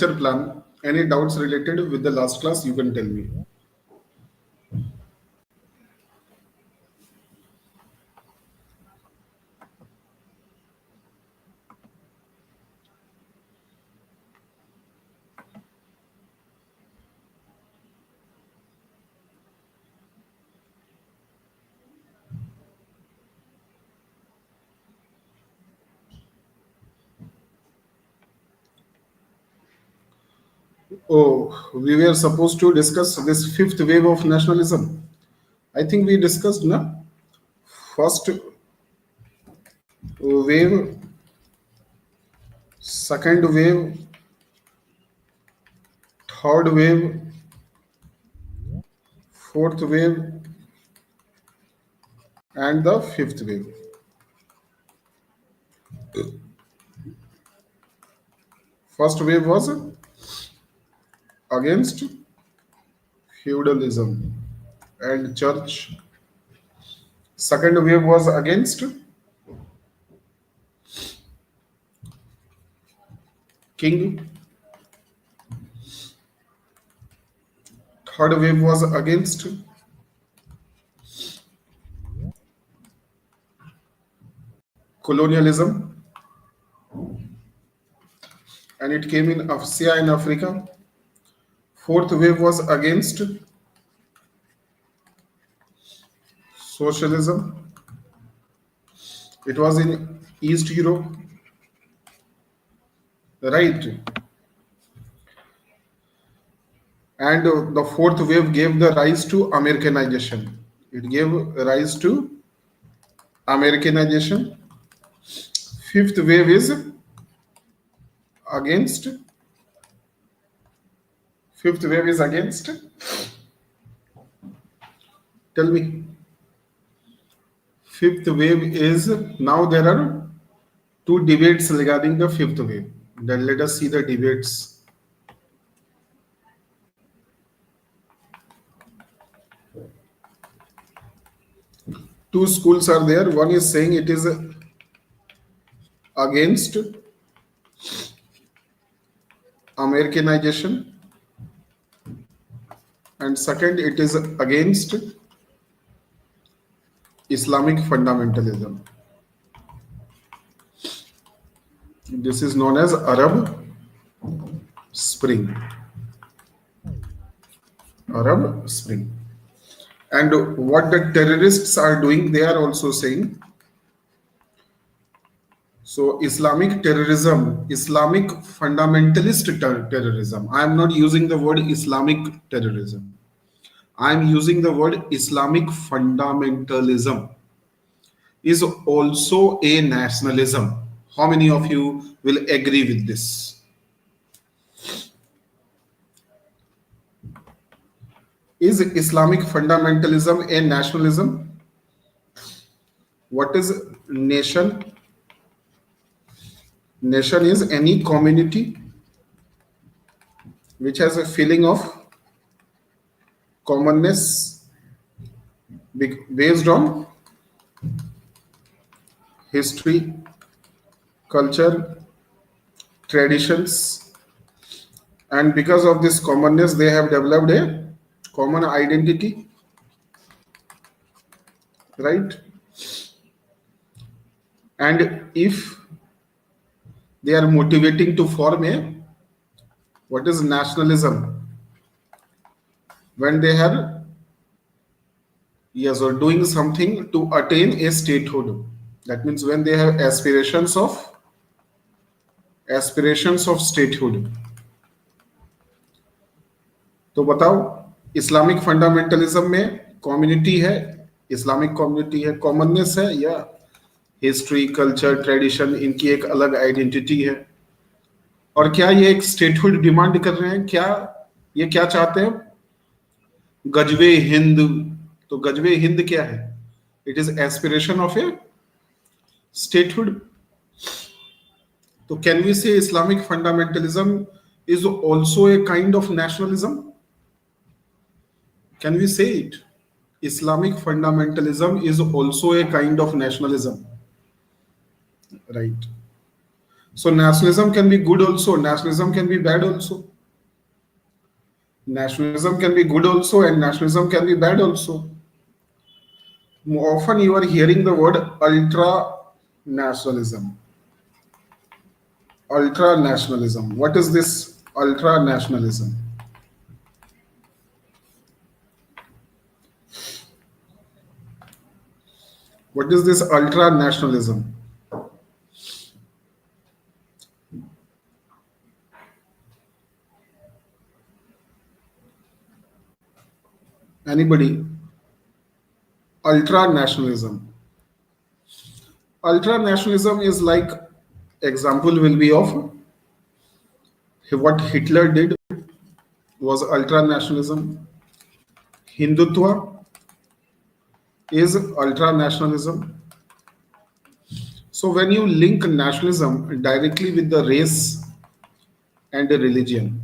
plan. Any doubts related with the last class, you can tell me. Oh, we were supposed to discuss this fifth wave of nationalism. I think we discussed, na? First wave, second wave, third wave, fourth wave, and the fifth wave. First wave was against feudalism and church. Second wave was against king. Third wave was against colonialism, and it came in Asia and Africa. Fourth wave was against socialism. It was in East Europe, right? And the fourth wave gave the rise to Americanization. It gave rise to Americanization. Fifth wave is against. Fifth wave is against. Tell me. Fifth wave is, now there are two debates regarding the fifth wave. Then let us see the debates. Two schools are there. One is saying it is against Americanization, and second, it is against Islamic fundamentalism. This is known as Arab Spring. Arab Spring. And what the terrorists are doing, they are also saying. So Islamic terrorism, Islamic fundamentalist terrorism. I am not using the word Islamic terrorism. I am using the word Islamic fundamentalism is also a nationalism. How many of you will agree with this? Is Islamic fundamentalism a nationalism? What is nation? Nation is any community which has a feeling of commonness based on history, culture, traditions, and because of this commonness, they have developed a common identity, right? And if they are motivating to form a, what is nationalism? When they are, yes, or doing something to attain a statehood. That means when they have aspirations of statehood. तो बताओ, Islamic fundamentalism में community है, Islamic community है, commonness है, या history, culture, tradition, इनकी एक अलग आइडेंटिटी है? और क्या ये एक स्टेटहुड डिमांड कर रहे हैं? क्या ये क्या चाहते हैं? गजबे हिंद. तो गजबे हिंद क्या है? It is aspiration of A statehood. तो कैन वी से Islamic fundamentalism is also a kind of nationalism? Can we say it? Islamic fundamentalism is also a kind of nationalism, right? So nationalism can be good also, nationalism can be bad also. Nationalism can be good also, and nationalism can be bad also. More often you are hearing the word ultra nationalism. Ultra nationalism. What is this ultra nationalism? What is this ultra nationalism? Anybody? Ultra nationalism. Ultra nationalism is like, example will be of what Hitler did was ultra nationalism. Hindutva is ultra nationalism. So when you link nationalism directly with the race and the religion,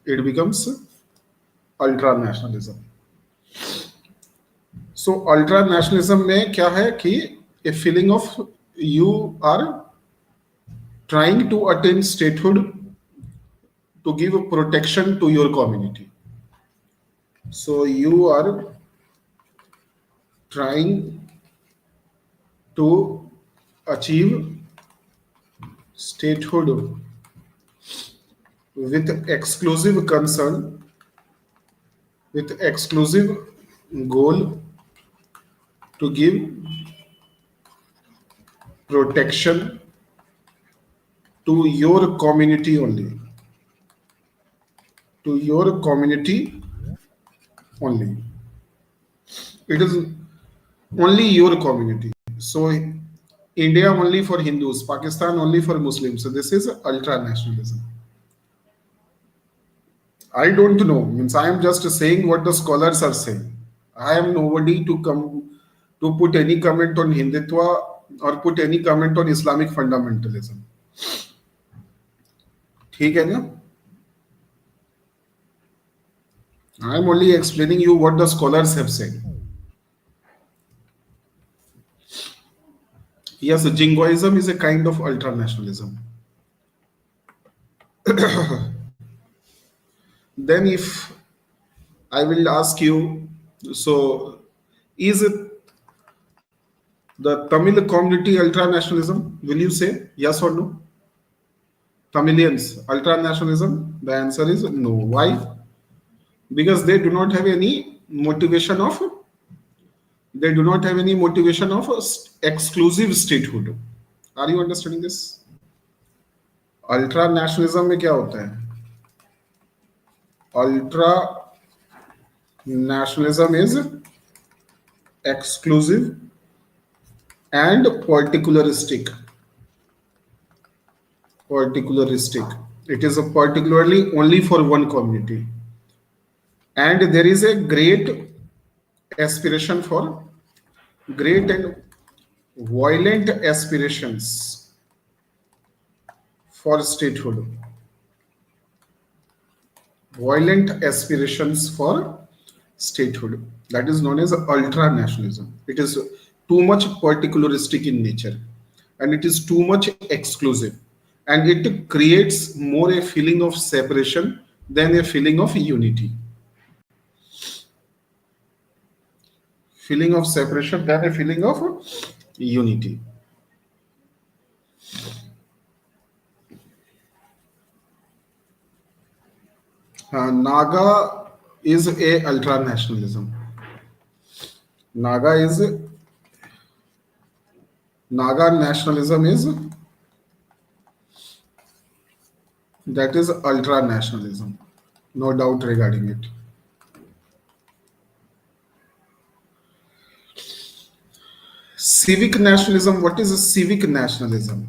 it becomes ultra nationalism. So ultra nationalism में क्या है कि a feeling of you are trying to attain statehood to give protection to your community. So you are trying to achieve statehood with exclusive concern, with exclusive goal to give protection to your community only. To your community only. It is only your community. So India only for Hindus, Pakistan only for Muslims. So this is ultra nationalism. I don't know. Means I am just saying what the scholars are saying. I am nobody to come to put any comment on Hindutva or put any comment on Islamic fundamentalism. ठीक है ना? I am only explaining you what the scholars have said. Yes, jingoism is a kind of ultra nationalism. Then if I will ask you, so is it the Tamil community ultra nationalism? Will you say yes or no? Tamilians ultra nationalism? The answer is no. Why? Because they do not have any motivation of exclusive statehood. Are you understanding this? Ultra nationalism में क्या होता है? Ultra nationalism is exclusive and particularistic. It is a particularly only for one community, and there is a great aspiration for great and violent aspirations for statehood. Violent aspirations for statehood. That is known as ultra nationalism. It is too much particularistic in nature, and it is too much exclusive, and it creates more a feeling of separation than a feeling of unity. Feeling of separation than a feeling of unity. Naga is a ultra nationalism. Naga nationalism is that is ultra nationalism. No doubt regarding it. Civic nationalism. What is a civic nationalism?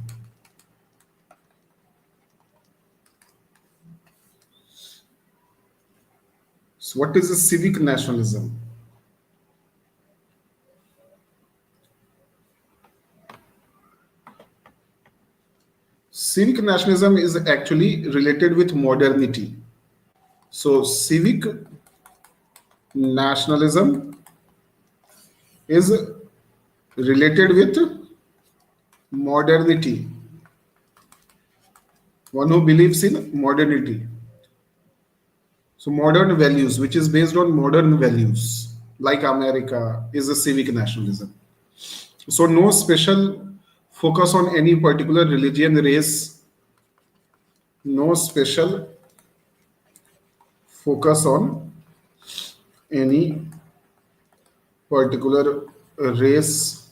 So what is a civic nationalism? Civic nationalism is actually related with modernity. So civic nationalism is related with modernity. one who believes in modernity. So modern values, which is based on modern values, like America, is a civic nationalism. So no special focus on any particular religion, race, no special focus on any particular race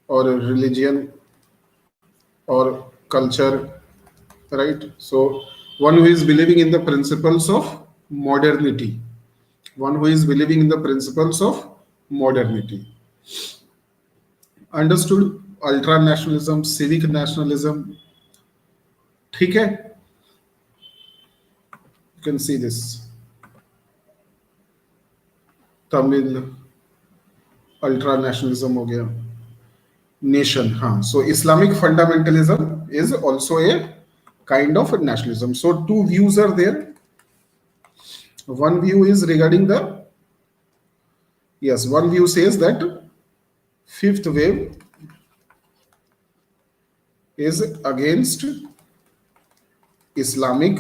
or a religion or culture, right? So one who is believing in the principles of modernity, one who is believing in the principles of modernity. Understood? Ultra nationalism, civic nationalism, ठीक है? You can see this. Tamil ultra nationalism हो गया. Nation, हाँ. So Islamic fundamentalism is also a kind of nationalism. So two views are there. One view is regarding the, yes, one view says that fifth wave is against Islamic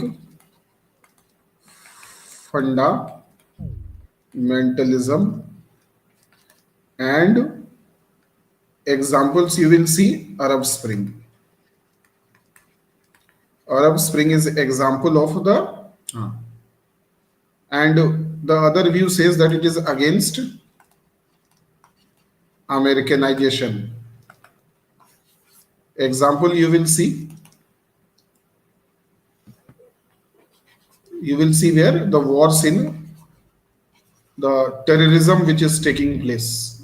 fundamentalism, and examples you will see Arab Spring. Arab Spring is example of the, and the other view says that it is against Americanization. Example you will see where the wars in the terrorism which is taking place,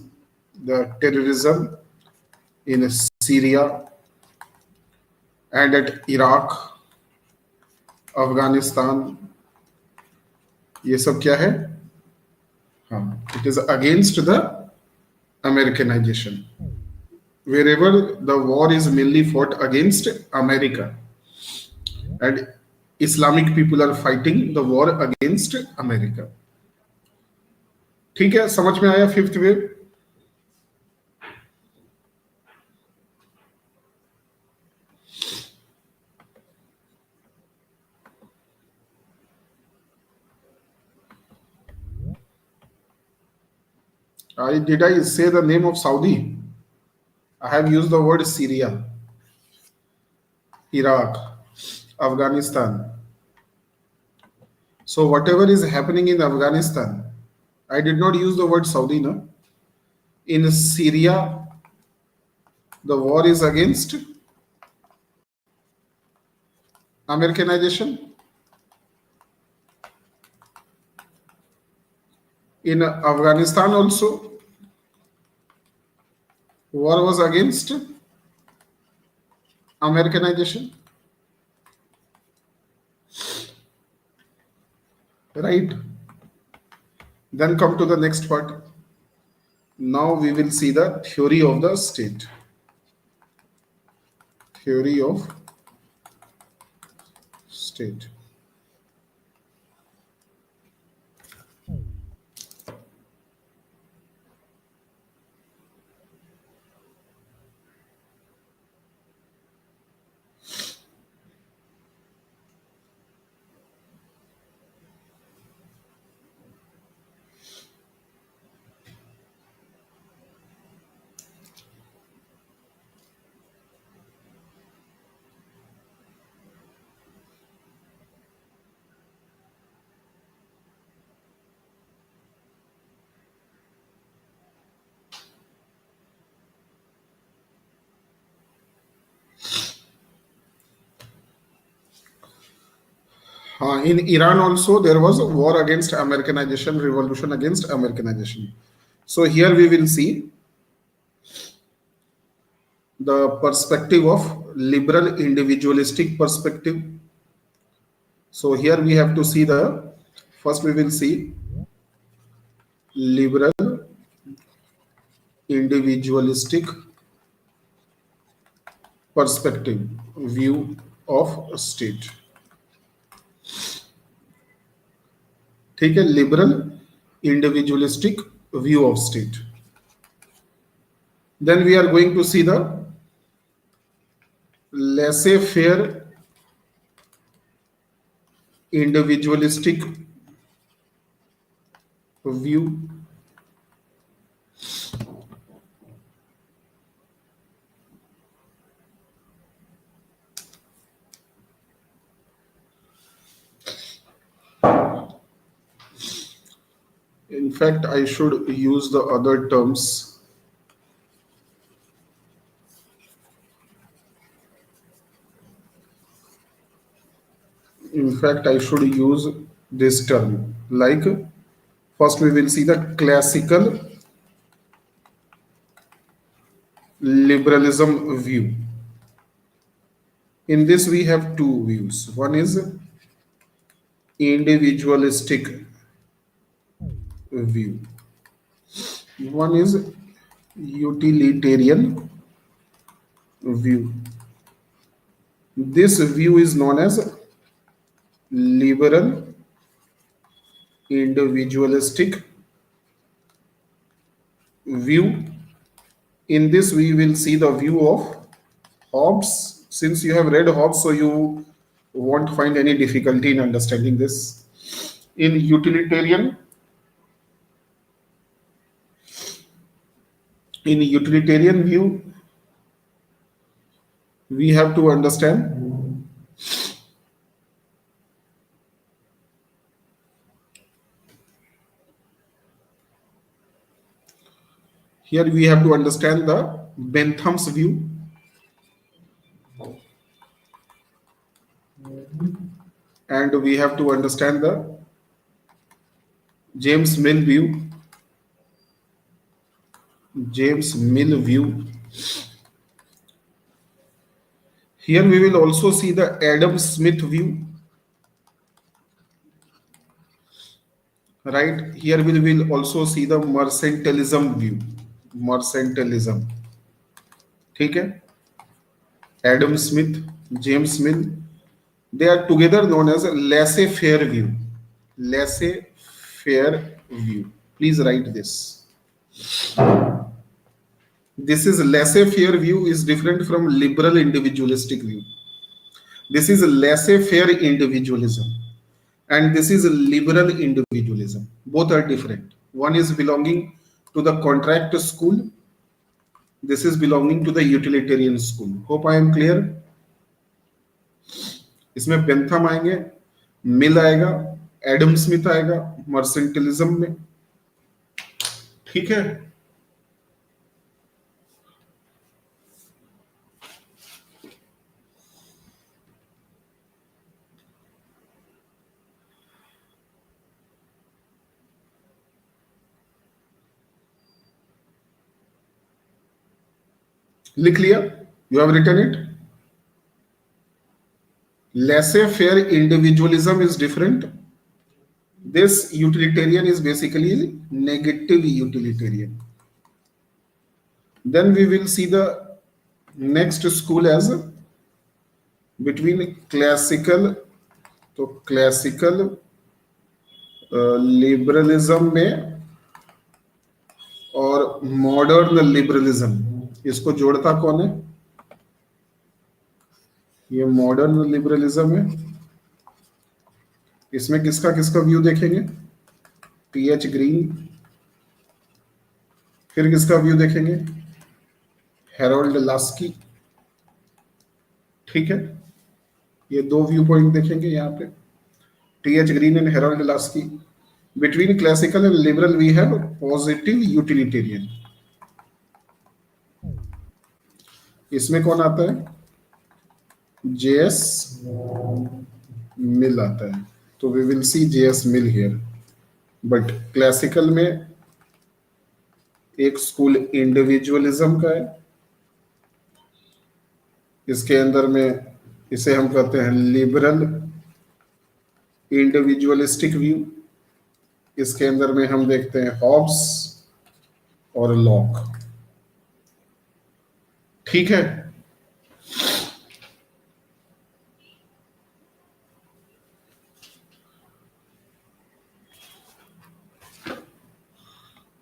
the terrorism in Syria and at Iraq, Afghanistan, ये सब क्या है? हाँ, it is against the Americanization. Wherever the war is mainly fought against America, and Islamic people are fighting the war against America. ठीक है, समझ में आया fifth wave? Did I say the name of Saudi? I have used the word Syria, Iraq, Afghanistan. So whatever is happening in Afghanistan, I did not use the word Saudi, no? In Syria, the war is against Americanization. In Afghanistan also, war was against Americanization. Right? Then come to the next part. Now we will see the theory of the state. Theory of state. In Iran also there was a war against Americanization, revolution against Americanization. So here we will see the perspective of liberal individualistic perspective. So here we have to see the, first we will see liberal individualistic perspective, view of state. ठीक है, liberal individualistic view of state. Then we are going to see the laissez-faire individualistic view. In fact, I should use the other terms. In fact, I should use this term. Like, first we will see the classical liberalism view. In this, we have two views. One is individualistic view. One is utilitarian view. This view is known as liberal individualistic view. In this, we will see the view of Hobbes. Since you have read Hobbes, so you won't find any difficulty in understanding this. In utilitarian view, we have to understand here we have to understand the Bentham's view, and we have to understand the James Mill view. James Mill view. Here we will also see the Adam Smith view. Right here we will also see the mercantilism view. Mercantilism. ठीक है? Adam Smith, James Mill, they are together known as laissez-faire view. Laissez-faire view. Please write this. This is laissez-faire view is different from liberal individualistic view. This is laissez-faire individualism, and this is liberal individualism. Both are different. One is belonging to the contract school. This is belonging to the utilitarian school. Hope I am clear. इसमें Bentham आएंगे, मिल आएगा, Adam Smith आएगा मर्सेंटिलिज्म में. ठीक है. लिख लिया? You have written it? Laissez-faire individualism is different. This utilitarian is basically negative utilitarian. Then we will see the next school as between classical, तो classical liberalism में और modern liberalism, इसको जोड़ता कौन है? ये मॉडर्न लिबरलिज्म है. इसमें किसका किसका व्यू देखेंगे? TH Green. फिर किसका व्यू देखेंगे? Harold Laski. ठीक है. ये दो व्यू पॉइंट देखेंगे यहाँ पे, TH Green and Harold Laski. Between classical and liberal we have positive utilitarian. इसमें कौन आता है? जेएस मिल आता है. तो we will see JS Mill here. But classical में एक स्कूल इंडिविजुअलिज्म का है. इसके अंदर में इसे हम कहते हैं लिबरल इंडिविजुअलिस्टिक व्यू. इसके अंदर में हम देखते हैं हॉब्स और लॉक. ठीक है.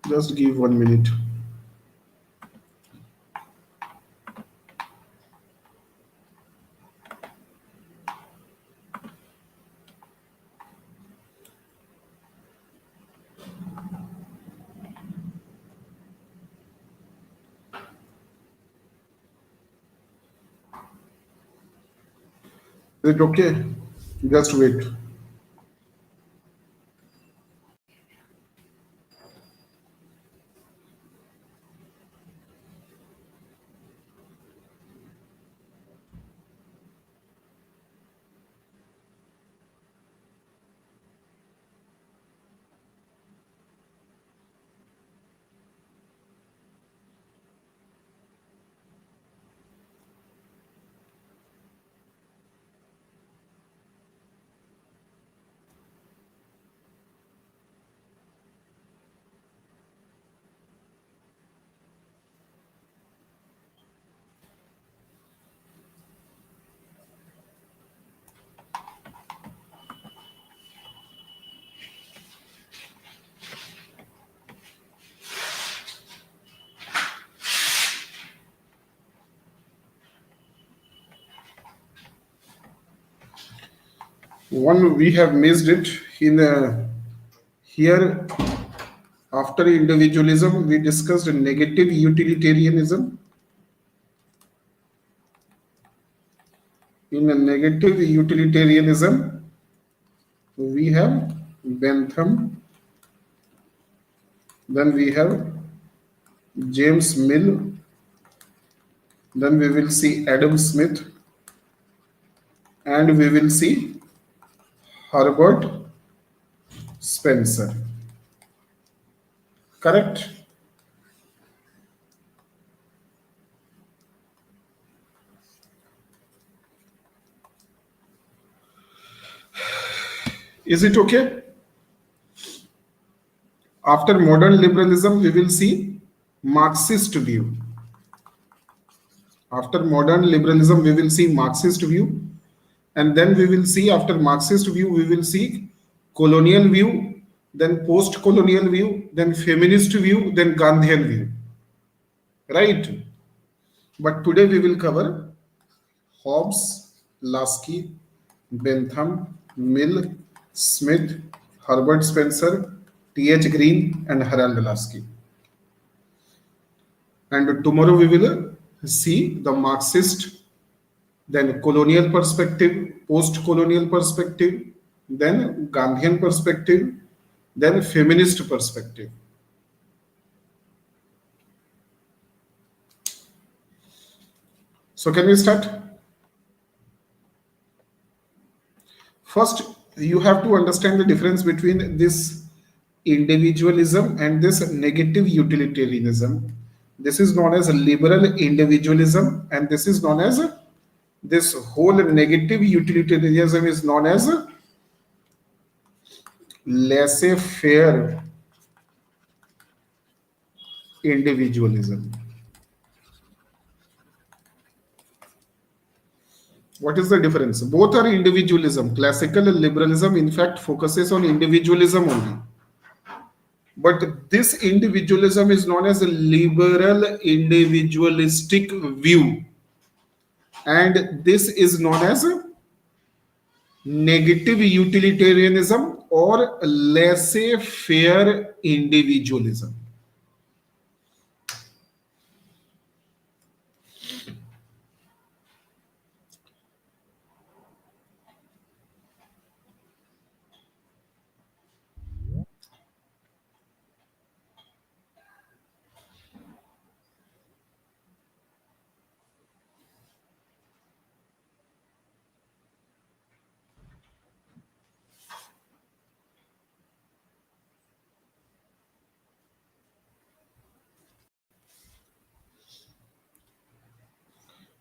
Just give 1 minute. it okay? Just wait. One we have missed it in here. After individualism, we discussed negative utilitarianism. In a negative utilitarianism, we have Bentham, then we have James Mill, then we will see Adam Smith, and we will see Herbert Spencer. Correct? Is it okay? After modern liberalism, we will see Marxist view. After modern liberalism, we will see Marxist view. And then we will see, after Marxist view, we will see colonial view, then post-colonial view, then feminist view, then Gandhian view. Right? But today we will cover Hobbes, Lasky, Bentham, Mill, Smith, Herbert Spencer, T.H. Green, and Harold Lasky. And tomorrow we will see the Marxist, then colonial perspective, post-colonial perspective, then Gandhian perspective, then feminist perspective. So can we start? First, you have to understand the difference between this individualism and this negative utilitarianism. This is known as liberal individualism, and this is known as this whole negative utilitarianism is known as laissez-faire individualism. What is the difference? Both are individualism. Classical liberalism, in fact, focuses on individualism only. But this individualism is known as a liberal individualistic view. And this is known as negative utilitarianism or laissez-faire individualism.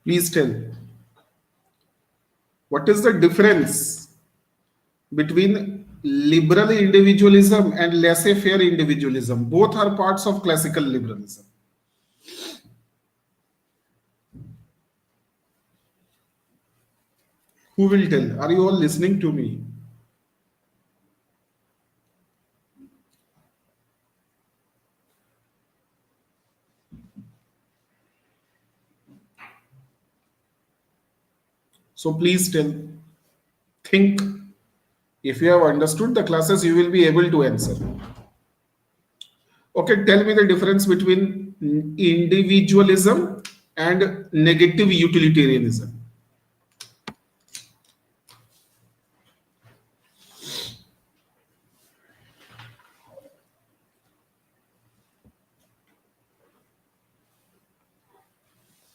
Please tell, what is the difference between liberal individualism and laissez-faire individualism? Both are parts of classical liberalism. Who will tell? Are you all listening to me? So please tell, think. If you have understood the classes, you will be able to answer. Okay, tell me the difference between individualism and negative utilitarianism.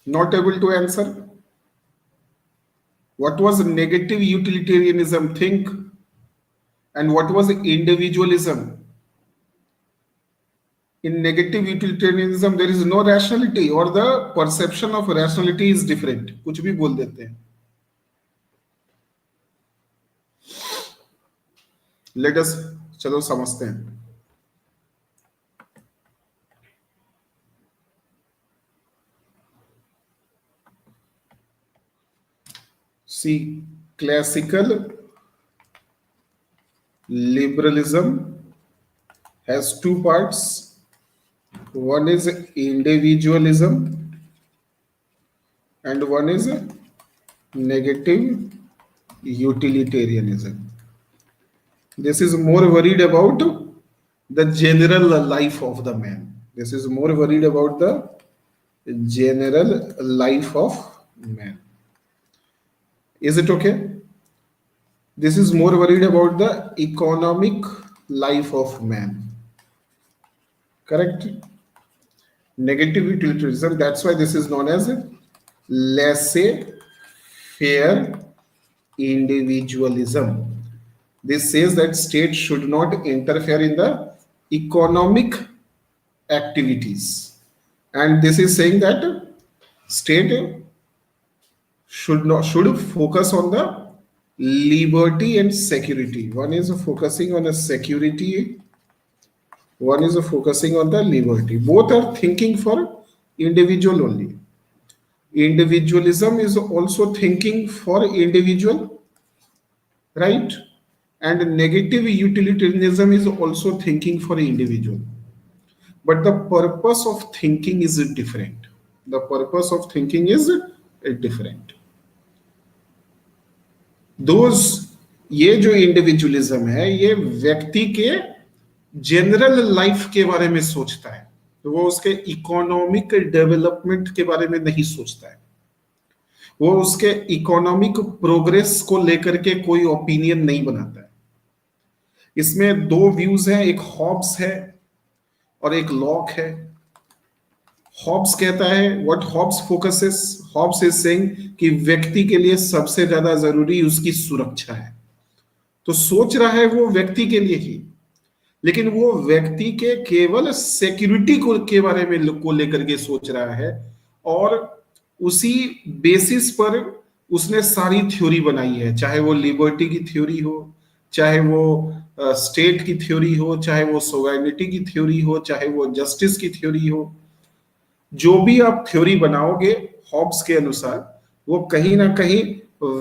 Not able to answer. What was negative utilitarianism? Think. And what was individualism? In negative utilitarianism, there is no rationality, or the perception of rationality is different. कुछ भी बोल देते हैं. Let us चलो समझते हैं. See, classical liberalism has two parts. One is individualism and one is negative utilitarianism. This is more worried about the general life of the man. This is more worried about the general life of man. Is it okay? This is more worried about the economic life of man. Correct? Negative utilitarianism. That's why this is known as laissez-faire individualism. This says that state should not interfere in the economic activities, and this is saying that state should focus on the liberty and security. One is focusing on the security, one is focusing on the liberty. Both are thinking for individual only. Individualism is also thinking for individual, right? And negative utilitarianism is also thinking for individual. But the purpose of thinking is different. The purpose of thinking is different. ये जो individualism है, ये व्यक्ति के general life के बारे में सोचता है, तो वो उसके इकोनॉमिक डेवलपमेंट के बारे में नहीं सोचता है. वो उसके इकोनॉमिक प्रोग्रेस को लेकर के कोई ओपिनियन नहीं बनाता है. इसमें दो व्यूज हैं, एक हॉब्स है और एक लॉक है. हॉब्स कहता है, what Hobbes focuses, Hobbes is saying कि व्यक्ति के लिए सबसे ज्यादा जरूरी उसकी सुरक्षा है. तो सोच रहा है वो व्यक्ति के लिए ही, लेकिन वो व्यक्ति के केवल सिक्योरिटी को के बारे में को लेकर के सोच रहा है, और उसी बेसिस पर उसने सारी थ्योरी बनाई है. चाहे वो लिबर्टी की थ्योरी हो, चाहे वो स्टेट की थ्योरी हो, चाहे वो सोवरेनिटी की थ्योरी हो, चाहे वो जस्टिस की थ्योरी हो. जो भी आप थ्योरी बनाओगे हॉब्स के अनुसार, वो कहीं ना कहीं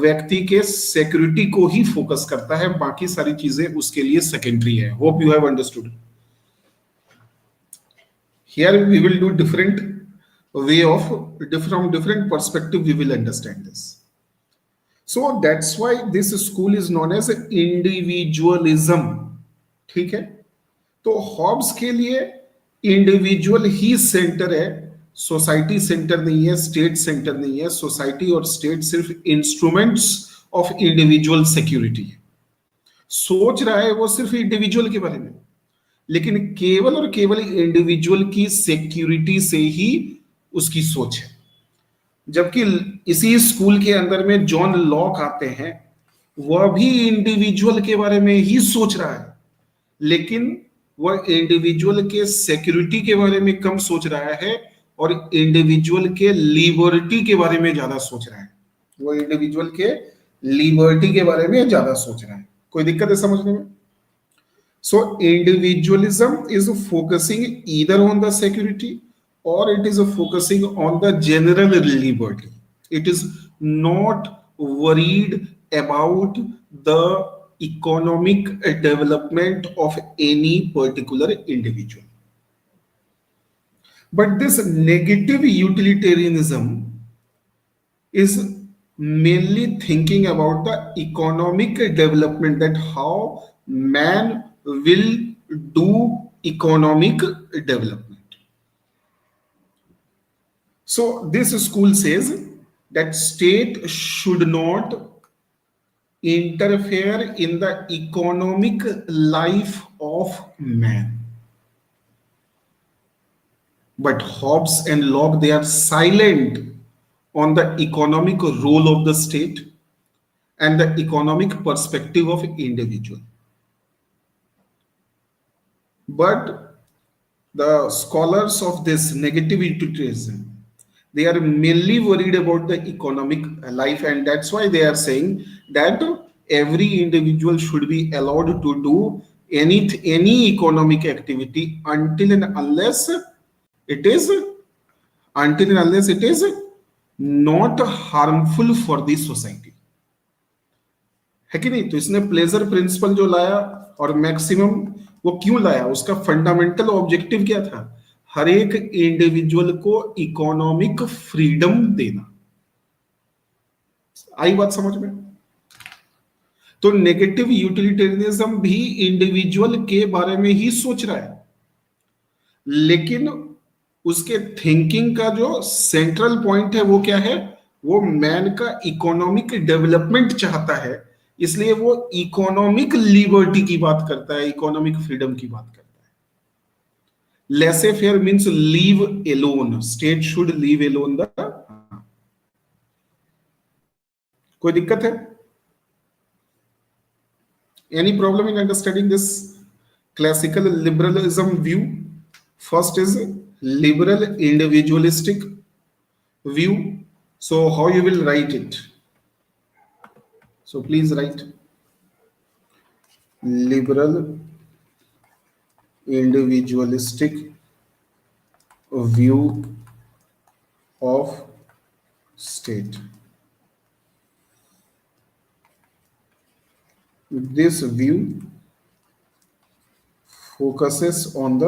व्यक्ति के सिक्योरिटी को ही फोकस करता है. बाकी सारी चीजें उसके लिए सेकेंडरी है. Hope you have understood. Here we will do different way of different perspective we will understand this. So that's why this school is known as individualism. ठीक है. तो हॉब्स के लिए इंडिविजुअल ही सेंटर है, सोसाइटी सेंटर नहीं है, state centre नहीं है. सोसाइटी और स्टेट सिर्फ इंस्ट्रूमेंट्स ऑफ इंडिविजुअल सिक्योरिटी है. सोच रहा है वो सिर्फ इंडिविजुअल के बारे में, लेकिन केवल और केवल इंडिविजुअल की सिक्योरिटी से ही उसकी सोच है. जबकि इसी स्कूल के अंदर में जॉन लॉक आते हैं, वह भी इंडिविजुअल के बारे में ही सोच रहा है, लेकिन वह इंडिविजुअल के सिक्योरिटी के बारे में कम सोच रहा है और इंडिविजुअल के लिबर्टी के बारे में ज्यादा सोच रहा है. वो इंडिविजुअल के लिबर्टी के बारे में ज्यादा सोच रहा है. कोई दिक्कत है समझने में? So individualism is focusing either on the security or it is focusing on the general liberty. It is not worried about the economic development of any particular individual. But this negative utilitarianism is mainly thinking about the economic development, that how man will do economic development. So this school says that state should not interfere in the economic life of man. But Hobbes and Locke, they are silent on the economic role of the state and the economic perspective of individual. But the scholars of this negative utilitarianism, they are mainly worried about the economic life, and that's why they are saying that every individual should be allowed to do any economic activity it is until and unless it is not harmful for the society. है कि नहीं? तो इसने pleasure principal जो लाया और maximum, वो क्यों लाया? उसका फंडामेंटल ऑब्जेक्टिव क्या था? हर एक इंडिविजुअल को इकोनॉमिक फ्रीडम देना। आई बात समझ में? तो नेगेटिव यूटिलिटेरियनिज्म भी इंडिविजुअल के बारे में ही सोच रहा है, लेकिन उसके थिंकिंग का जो सेंट्रल पॉइंट है वो क्या है? वो मैन का इकोनॉमिक डेवलपमेंट चाहता है, इसलिए वो इकोनॉमिक लिबर्टी की बात करता है, इकोनॉमिक फ्रीडम की बात करता है। Laissez faire means leave alone, state should leave alone the. कोई दिक्कत है? Any problem in understanding this classical liberalism view? First is liberal individualistic view. So how you will write it? So please write liberal individualistic view of state. This view focuses on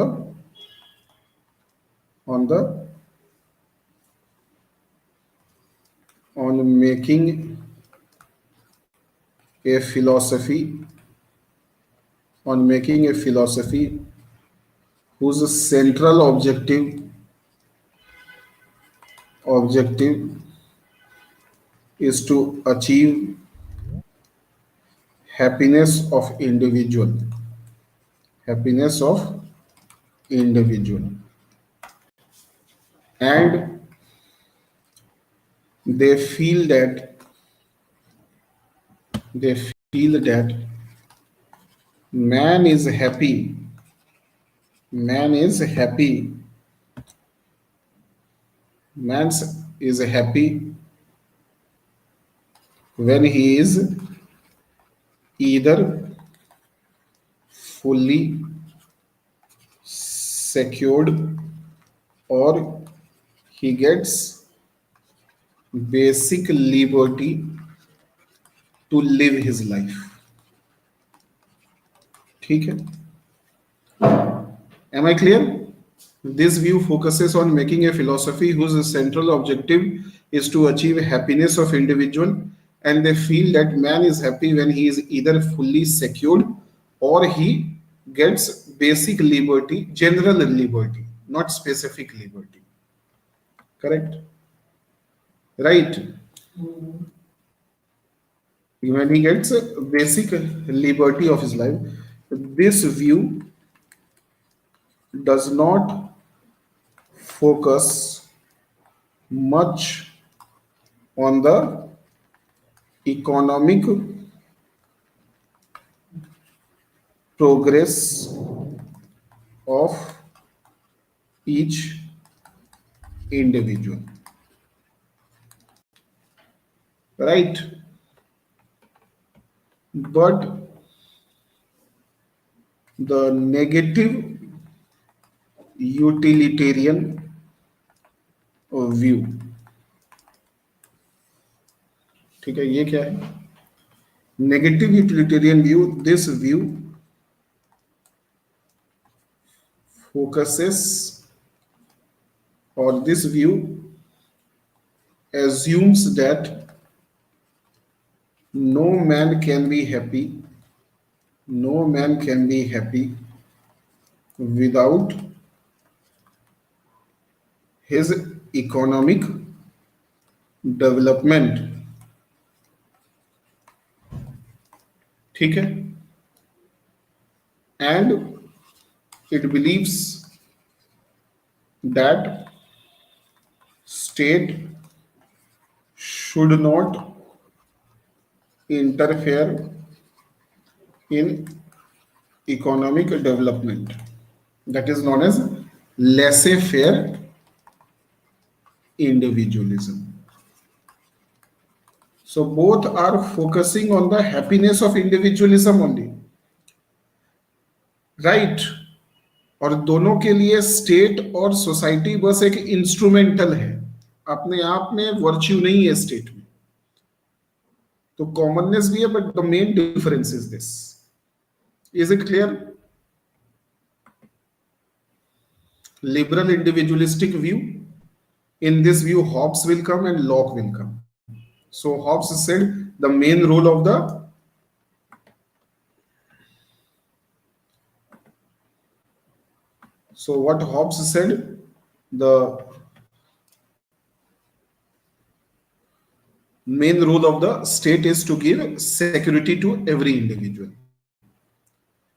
making a philosophy whose central objective is to achieve happiness of individual, and they feel that man is happy man is happy man is happy when he is either fully secured or he gets basic liberty to live his life. ठीक है? Am I clear? This view focuses on making a philosophy whose central objective is to achieve happiness of individual, and they feel that man is happy when he is either fully secured or he gets basic liberty, general liberty, not specific liberty. Correct? Right? When he gets basic liberty of his life. This view does not focus much on the economic progress of each individual. Right? But the negative utilitarian view, ठीक है, ये क्या है? Negative utilitarian view, this view focuses, or this view assumes that no man can be happy without his economic development. ठीक है? And it believes that state should not interfere in economic development. That is known as laissez-faire individualism. So both are focusing on the happiness of individualism only, right? और दोनों के लिए state और society बस एक instrumental है, अपने आप में वर्च्यू नहीं है स्टेट में. तो कॉमननेस भी है, but the main difference is this. Is it clear? Liberal individualistic view. In this view, Hobbes will come and Locke will come. So Hobbes said the main role of the what Hobbes said, the main role of the state is to give security to every individual.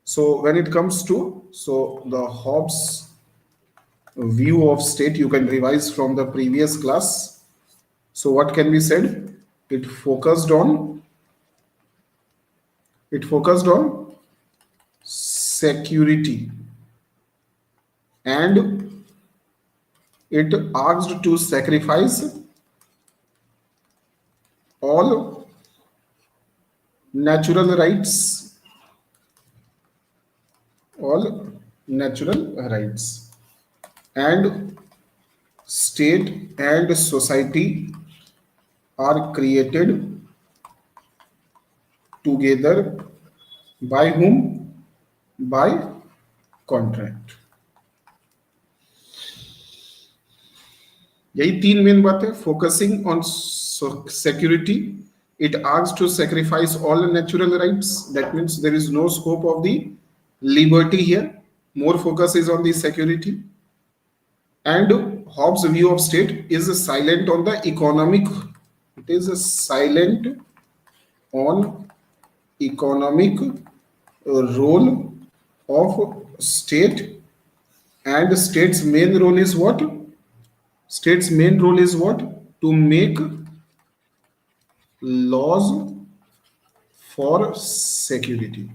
So when it comes to the Hobbes view of state, you can revise from the previous class. So what can be said? It focused on security, and it asked to sacrifice all natural rights, and state and society are created together by whom? By contract. यही तीन main बात है. Focusing on security, it asks to sacrifice all natural rights. That means there is no scope of the liberty here. More focus is on the security. And Hobbes' view of state is silent on the economic. It is silent on economic role of state. And state's main role is what? State's main role is what? To make laws for security.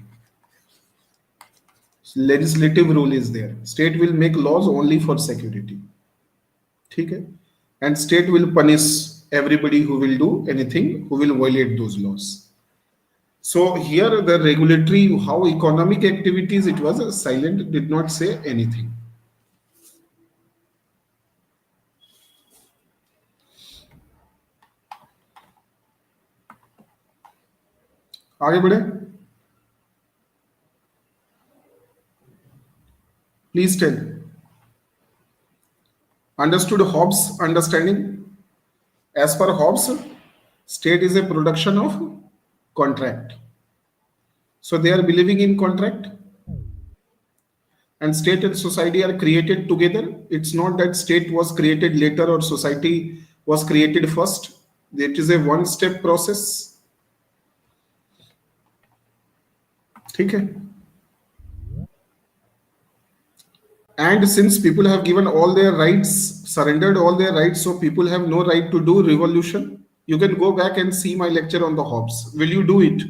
Legislative role is there. State will make laws only for security. ठीक है? And state will punish everybody who will do anything, who will violate those laws. So here the regulatory, how economic activities, it was silent, did not say anything. आगे बढ़े. Please tell. Understood Hobbes' understanding? As per Hobbes, state is a production of contract. So they are believing in contract. And state and society are created together. It's not that state was created later or society was created first. It is a one-step process. ठीक है? And since people have given all their rights, surrendered all their rights, so people have no right to do revolution. You can go back and see my lecture on the Hobbes. Will you do it?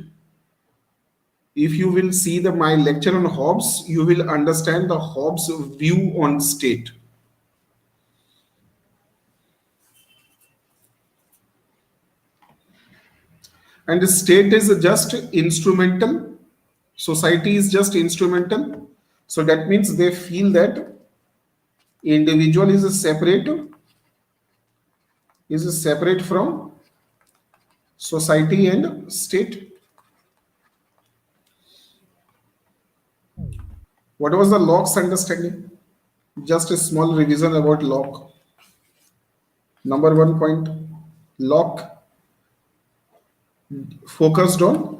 If you will see my lecture on Hobbes, you will understand the Hobbes view on state. And the state is just instrumental. Society is just instrumental. So that means they feel that individual is separate from society and state. What was the Locke's understanding? Just a small revision about Locke. Number 1 point, Locke focused on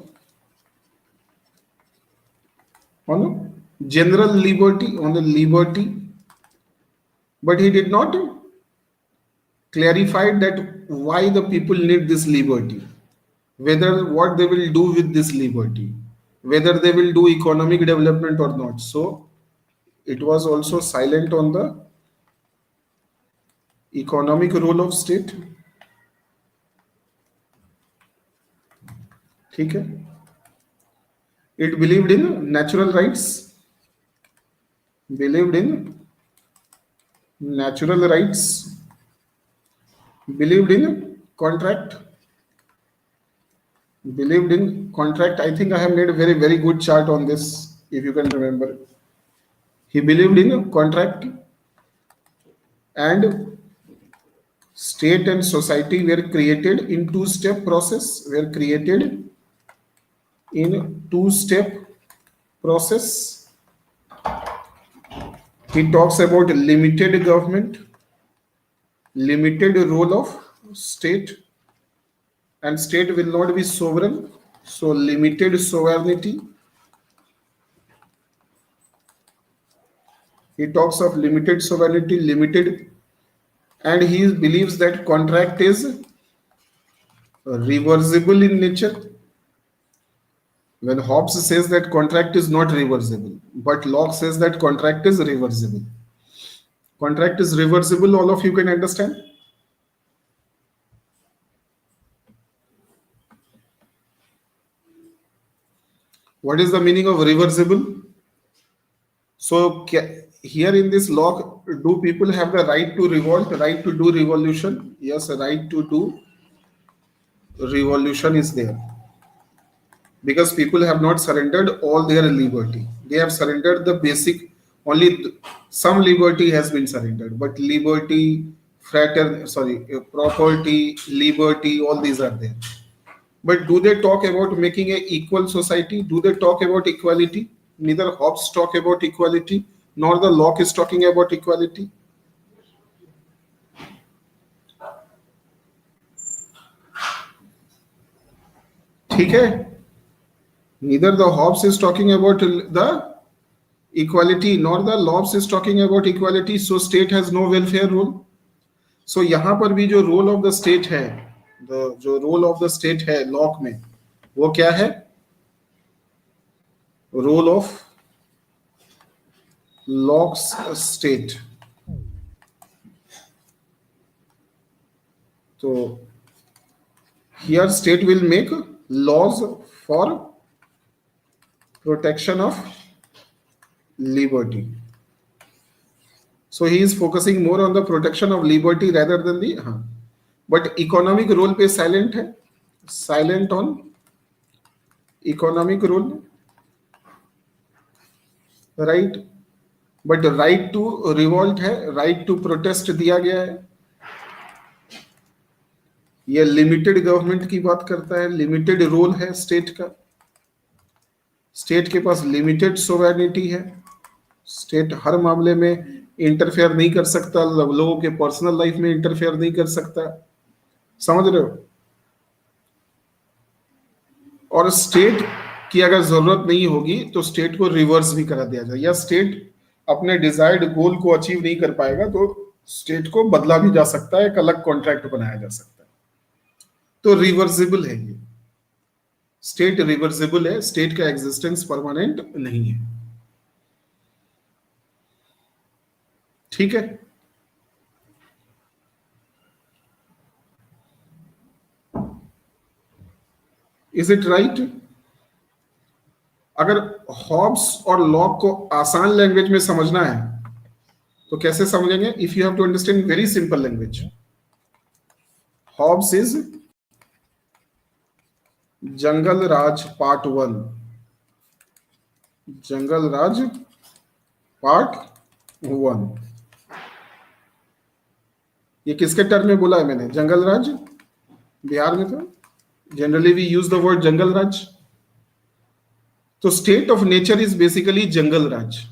general liberty, on the liberty, but he did not clarify that why the people need this liberty, whether what they will do with this liberty, whether they will do economic development or not. So it was also silent on the economic role of state. ठीक है. It believed in natural rights, believed in natural rights, believed in contract, believed in contract. I think I have made a very, very good chart on this, if you can remember. He believed in contract, and state and society were created in two-step process, were created in two-step process. He talks about limited government, limited role of state, and state will not be sovereign, so limited sovereignty. He talks of limited sovereignty, limited, and he believes that contract is reversible in nature. When Hobbes says that contract is not reversible, but Locke says that contract is reversible. Contract is reversible, all of you can understand. What is the meaning of reversible? So here in this Locke, do people have the right to revolt, right to do revolution? Yes, a right to do revolution is there. Because people have not surrendered all their liberty. They have surrendered the basic, only some liberty has been surrendered, but liberty, property, liberty, all these are there. But do they talk about making an equal society? Do they talk about equality? Neither Hobbes talk about equality, nor the Locke is talking about equality. ठीक है? Neither the Hobbes is talking about the equality, nor the Locke is talking about equality. So state has no welfare role. So यहाँ पर भी जो role of the state है, जो role of the state है Locke में, वो क्या है? Role of Locke's state. So here state will make laws for protection of liberty. So he is focusing more on the protection of liberty rather than the but economic role पे silent है, silent on economic role, right? But right to revolt है, right to protest दिया गया है. ये limited government की बात करता है, लिमिटेड रोल है स्टेट का, स्टेट के पास लिमिटेड सोवरेनिटी है, स्टेट हर मामले में इंटरफेयर नहीं कर सकता, लोगों के पर्सनल लाइफ में इंटरफेयर नहीं कर सकता, समझ रहे हो? और स्टेट की अगर जरूरत नहीं होगी तो स्टेट को रिवर्स भी करा दिया जाए, या स्टेट अपने डिजायर्ड गोल को अचीव नहीं कर पाएगा तो स्टेट को बदला भी जा सकता है, एक अलग कॉन्ट्रैक्ट बनाया जा सकता है. तो रिवर्सिबल है ये, स्टेट रिवर्सिबल है, स्टेट का एग्जिस्टेंस परमानेंट नहीं है. ठीक है? Is it right? अगर हॉब्स और लॉक को आसान लैंग्वेज में समझना है तो कैसे समझेंगे? If you have to understand very simple language. Hobbes is jungle raj part 1, jungle raj part 1. ये किसके टर्म में बोला है मैंने? जंगल राज. बिहार में तो generally we use the word jungle raj. तो state of nature is basically jungle raj.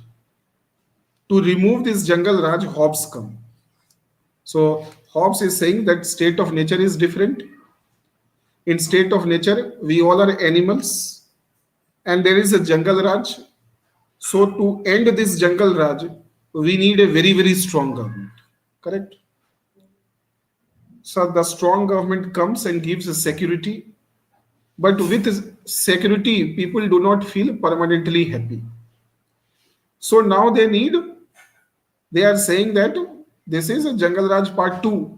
To remove this jungle raj Hobbes come. So Hobbes is saying that state of nature is different. In state of nature, we all are animals, and there is a jungle raj. So to end this jungle raj, we need a very, very strong government. Correct? So the strong government comes and gives security, but with security, people do not feel permanently happy. So now they are saying that this is a jungle raj part 2.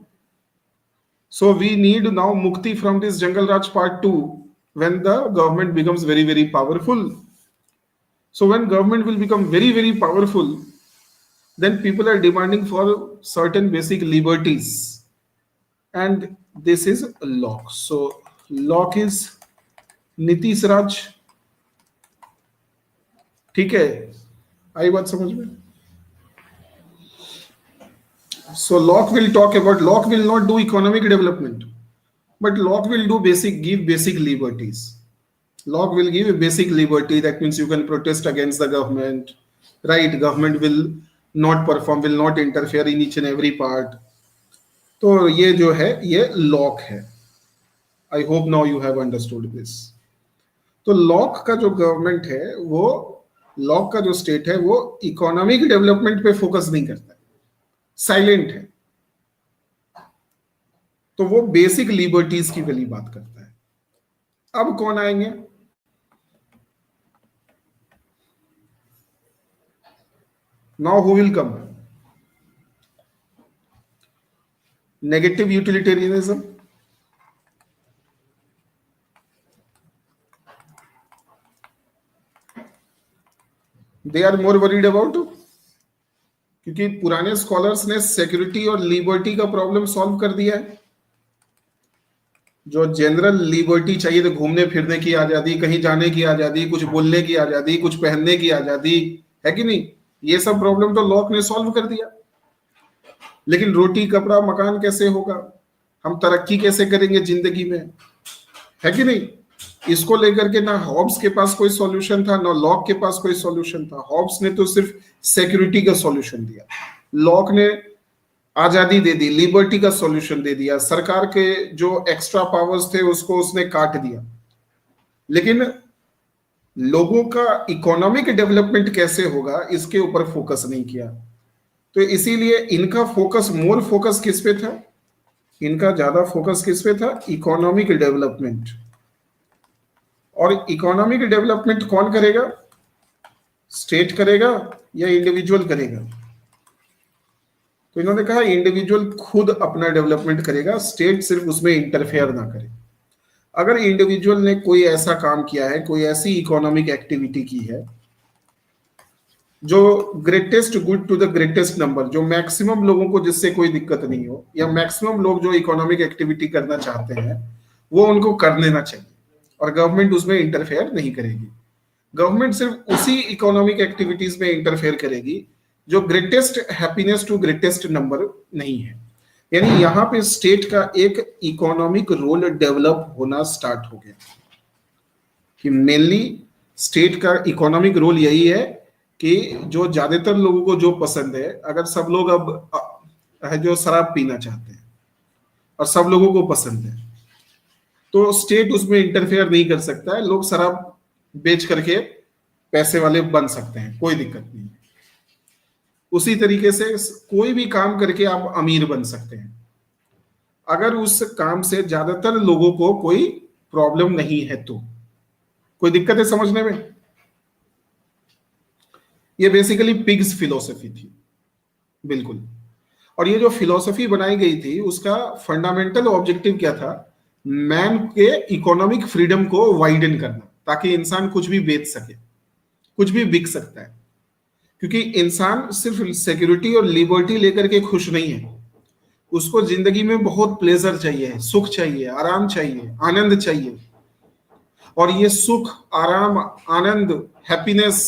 So we need now mukti from this jungle raj part 2. when the government becomes very very powerful. So when government will become very very powerful, then people are demanding for certain basic liberties, and this is lock. So lock is Nitish raj. ठीक है, आई बात समझ में? So Locke will talk about, Locke will not do economic development, but Locke will do give basic liberties. Locke will give a basic liberty. That means you can protest against the government, right? Government will not perform, will not interfere in each and every part. तो ये जो है ये lock है. I hope now you have understood this. तो lock का जो government है वो, लॉक का जो स्टेट है वो इकोनॉमिक डेवलपमेंट पे फोकस नहीं करता है, साइलेंट है. तो वो बेसिक लिबर्टीज की वाली बात करता है. अब कौन आएंगे? Now who will come? Negative utilitarianism. They are more worried about, क्योंकि पुराने स्कॉलर्स ने सिक्योरिटी और लिबर्टी का प्रॉब्लम सॉल्व कर दिया है. जो जनरल लिबर्टी चाहिए, तो घूमने फिरने की आजादी, कहीं जाने की आजादी, कुछ बोलने की आजादी, कुछ पहनने की आजादी, है कि नहीं? ये सब प्रॉब्लम तो लॉक ने सॉल्व कर दिया. लेकिन रोटी कपड़ा मकान कैसे होगा, हम तरक्की कैसे करेंगे जिंदगी में, है कि नहीं? इसको लेकर के ना हॉब्स के पास कोई सॉल्यूशन था, ना लॉक के पास कोई सॉल्यूशन था. हॉब्स ने तो सिर्फ सिक्योरिटी का सॉल्यूशन दिया, लॉक ने आजादी दे दी, लिबर्टी का सॉल्यूशन दे दिया, सरकार के जो एक्स्ट्रा पावर्स थे उसको उसने काट दिया. लेकिन लोगों का इकोनॉमिक डेवलपमेंट कैसे होगा इसके ऊपर फोकस नहीं किया. तो इसीलिए इनका फोकस, मोर फोकस किस पे था? इनका ज्यादा फोकस किस पे था? Economic development. और इकोनॉमिक डेवलपमेंट कौन करेगा? स्टेट करेगा या इंडिविजुअल करेगा? तो इन्होंने कहा इंडिविजुअल खुद अपना डेवलपमेंट करेगा, स्टेट सिर्फ उसमें इंटरफेयर ना करे. अगर इंडिविजुअल ने कोई ऐसा काम किया है, कोई ऐसी इकोनॉमिक एक्टिविटी की है जो greatest good to the greatest number, जो मैक्सिमम लोगों को जिससे कोई दिक्कत नहीं हो, या मैक्सिमम लोग जो इकोनॉमिक एक्टिविटी करना चाहते हैं वो उनको कर लेना चाहिए, और गवर्नमेंट उसमें इंटरफेयर नहीं करेगी. गवर्नमेंट सिर्फ उसी इकोनॉमिक एक्टिविटीज में इंटरफेयर करेगी जो greatest happiness to greatest number नहीं है. यानी यहां पे स्टेट का एक इकोनॉमिक रोल डेवलप होना स्टार्ट हो गया, कि मेनली स्टेट का इकोनॉमिक रोल यही है कि जो ज्यादातर लोगों को जो पसंद है, अगर सब लोग अब जो शराब पीना चाहते हैं और सब लोगों को पसंद है, तो स्टेट उसमें इंटरफेयर नहीं कर सकता है. लोग शराब बेच करके पैसे वाले बन सकते हैं, कोई दिक्कत नहीं है. उसी तरीके से कोई भी काम करके आप अमीर बन सकते हैं, अगर उस काम से ज्यादातर लोगों को कोई प्रॉब्लम नहीं है तो. कोई दिक्कत है समझने में? ये बेसिकली पिग्स फिलॉसफी थी, बिल्कुल. और ये जो फिलॉसफी बनाई गई थी उसका फंडामेंटल ऑब्जेक्टिव क्या था? मैन के इकोनॉमिक फ्रीडम को वाइडन करना, ताकि इंसान कुछ भी बेच सके, कुछ भी बिक सकता है. क्योंकि इंसान सिर्फ सिक्योरिटी और लिबर्टी लेकर के खुश नहीं है, उसको जिंदगी में बहुत प्लेजर चाहिए, सुख चाहिए, आराम चाहिए, आनंद चाहिए. और ये सुख, आराम, आनंद, हैप्पीनेस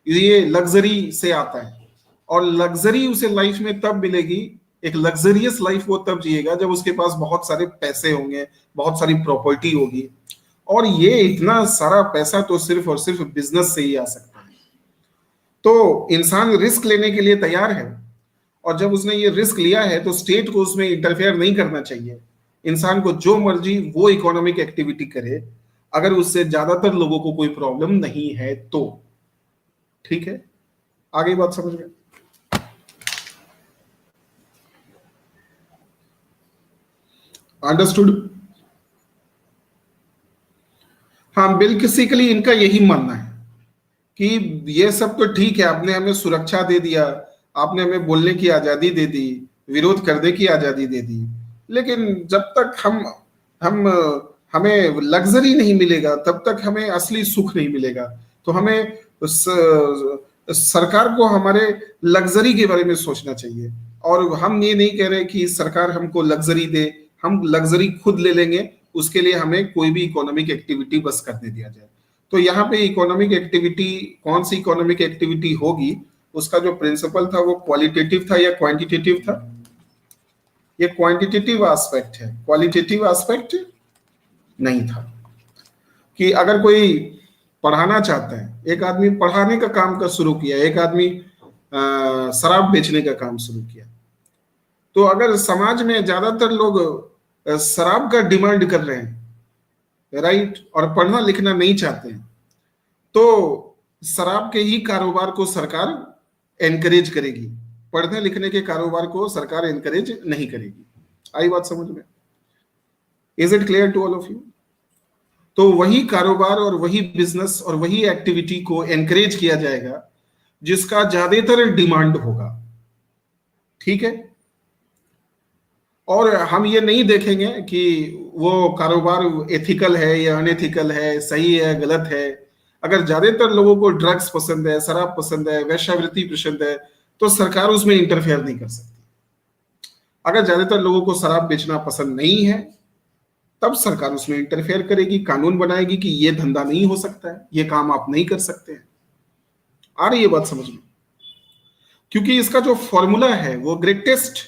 ये लग्जरी से आता है. और लग्जरी उसे लाइफ में तब मिलेगी, एक लग्जरियस लाइफ वो तब जिएगा जब उसके पास बहुत सारे पैसे होंगे, बहुत सारी प्रॉपर्टी होगी. और ये इतना सारा पैसा तो सिर्फ और सिर्फ बिजनेस से ही आ सकता है. तो इंसान रिस्क लेने के लिए तैयार है, और जब उसने ये रिस्क लिया है तो स्टेट को उसमें इंटरफेयर नहीं करना चाहिए. इंसान को जो मर्जी वो इकोनॉमिक एक्टिविटी करे, अगर उससे ज्यादातर लोगों को कोई प्रॉब्लम नहीं है तो. ठीक है, आगे बात समझ में? अंडरस्टूड? हाँ, बेसिकली इनका यही मानना है कि ये सब तो ठीक है, आपने हमें सुरक्षा दे दिया, आपने हमें बोलने की आजादी दे दी, विरोध करने की आजादी दे दी, लेकिन जब तक हम हमें लग्जरी नहीं मिलेगा, तब तक हमें असली सुख नहीं मिलेगा। तो हमें सरकार को हमारे लग्जरी के बारे में सोचना चाहिए। और हम ये नहीं कह रहे कि सरकार हमको लग्जरी दे, हम लग्जरी खुद ले लेंगे, उसके लिए हमें कोई भी इकोनॉमिक एक्टिविटी बस करने दिया जाए। तो यहाँ पे इकोनॉमिक एक्टिविटी, कौन सी इकोनॉमिक एक्टिविटी होगी, उसका जो प्रिंसिपल था वो क्वालिटेटिव था या क्वांटिटेटिव था? ये क्वांटिटेटिव एस्पेक्ट है, क्वालिटेटिव एस्पेक्ट नहीं था। कि अगर कोई पढ़ाना चाहता है, एक आदमी पढ़ाने का काम कर शुरू किया, एक आदमी शराब बेचने का काम शुरू किया, तो अगर समाज में ज्यादातर लोग शराब का डिमांड कर रहे हैं, राइट, और पढ़ना लिखना नहीं चाहते हैं, तो शराब के ही कारोबार को सरकार एनकरेज करेगी, पढ़ने लिखने के कारोबार को सरकार एनकरेज नहीं करेगी। आई बात समझ में? Is it clear to all of you? तो वही कारोबार और वही बिजनेस और वही एक्टिविटी को एनकरेज किया जाएगा जिसका ज्यादातर डिमांड होगा। ठीक है? और हम ये नहीं देखेंगे कि वो कारोबार एथिकल है या अनएथिकल है, सही है गलत है। अगर ज्यादातर लोगों को ड्रग्स पसंद है, शराब पसंद है, वेश्यावृत्ति पसंद है, तो सरकार उसमें इंटरफेयर नहीं कर सकती। अगर ज्यादातर लोगों को शराब बेचना पसंद नहीं है, तब सरकार उसमें इंटरफेयर करेगी, कानून बनाएगी कि ये धंधा नहीं हो सकता है, ये काम आप नहीं कर सकते हैं। आ रही है बात समझ में? क्योंकि इसका जो फॉर्मूला है वो ग्रेटेस्ट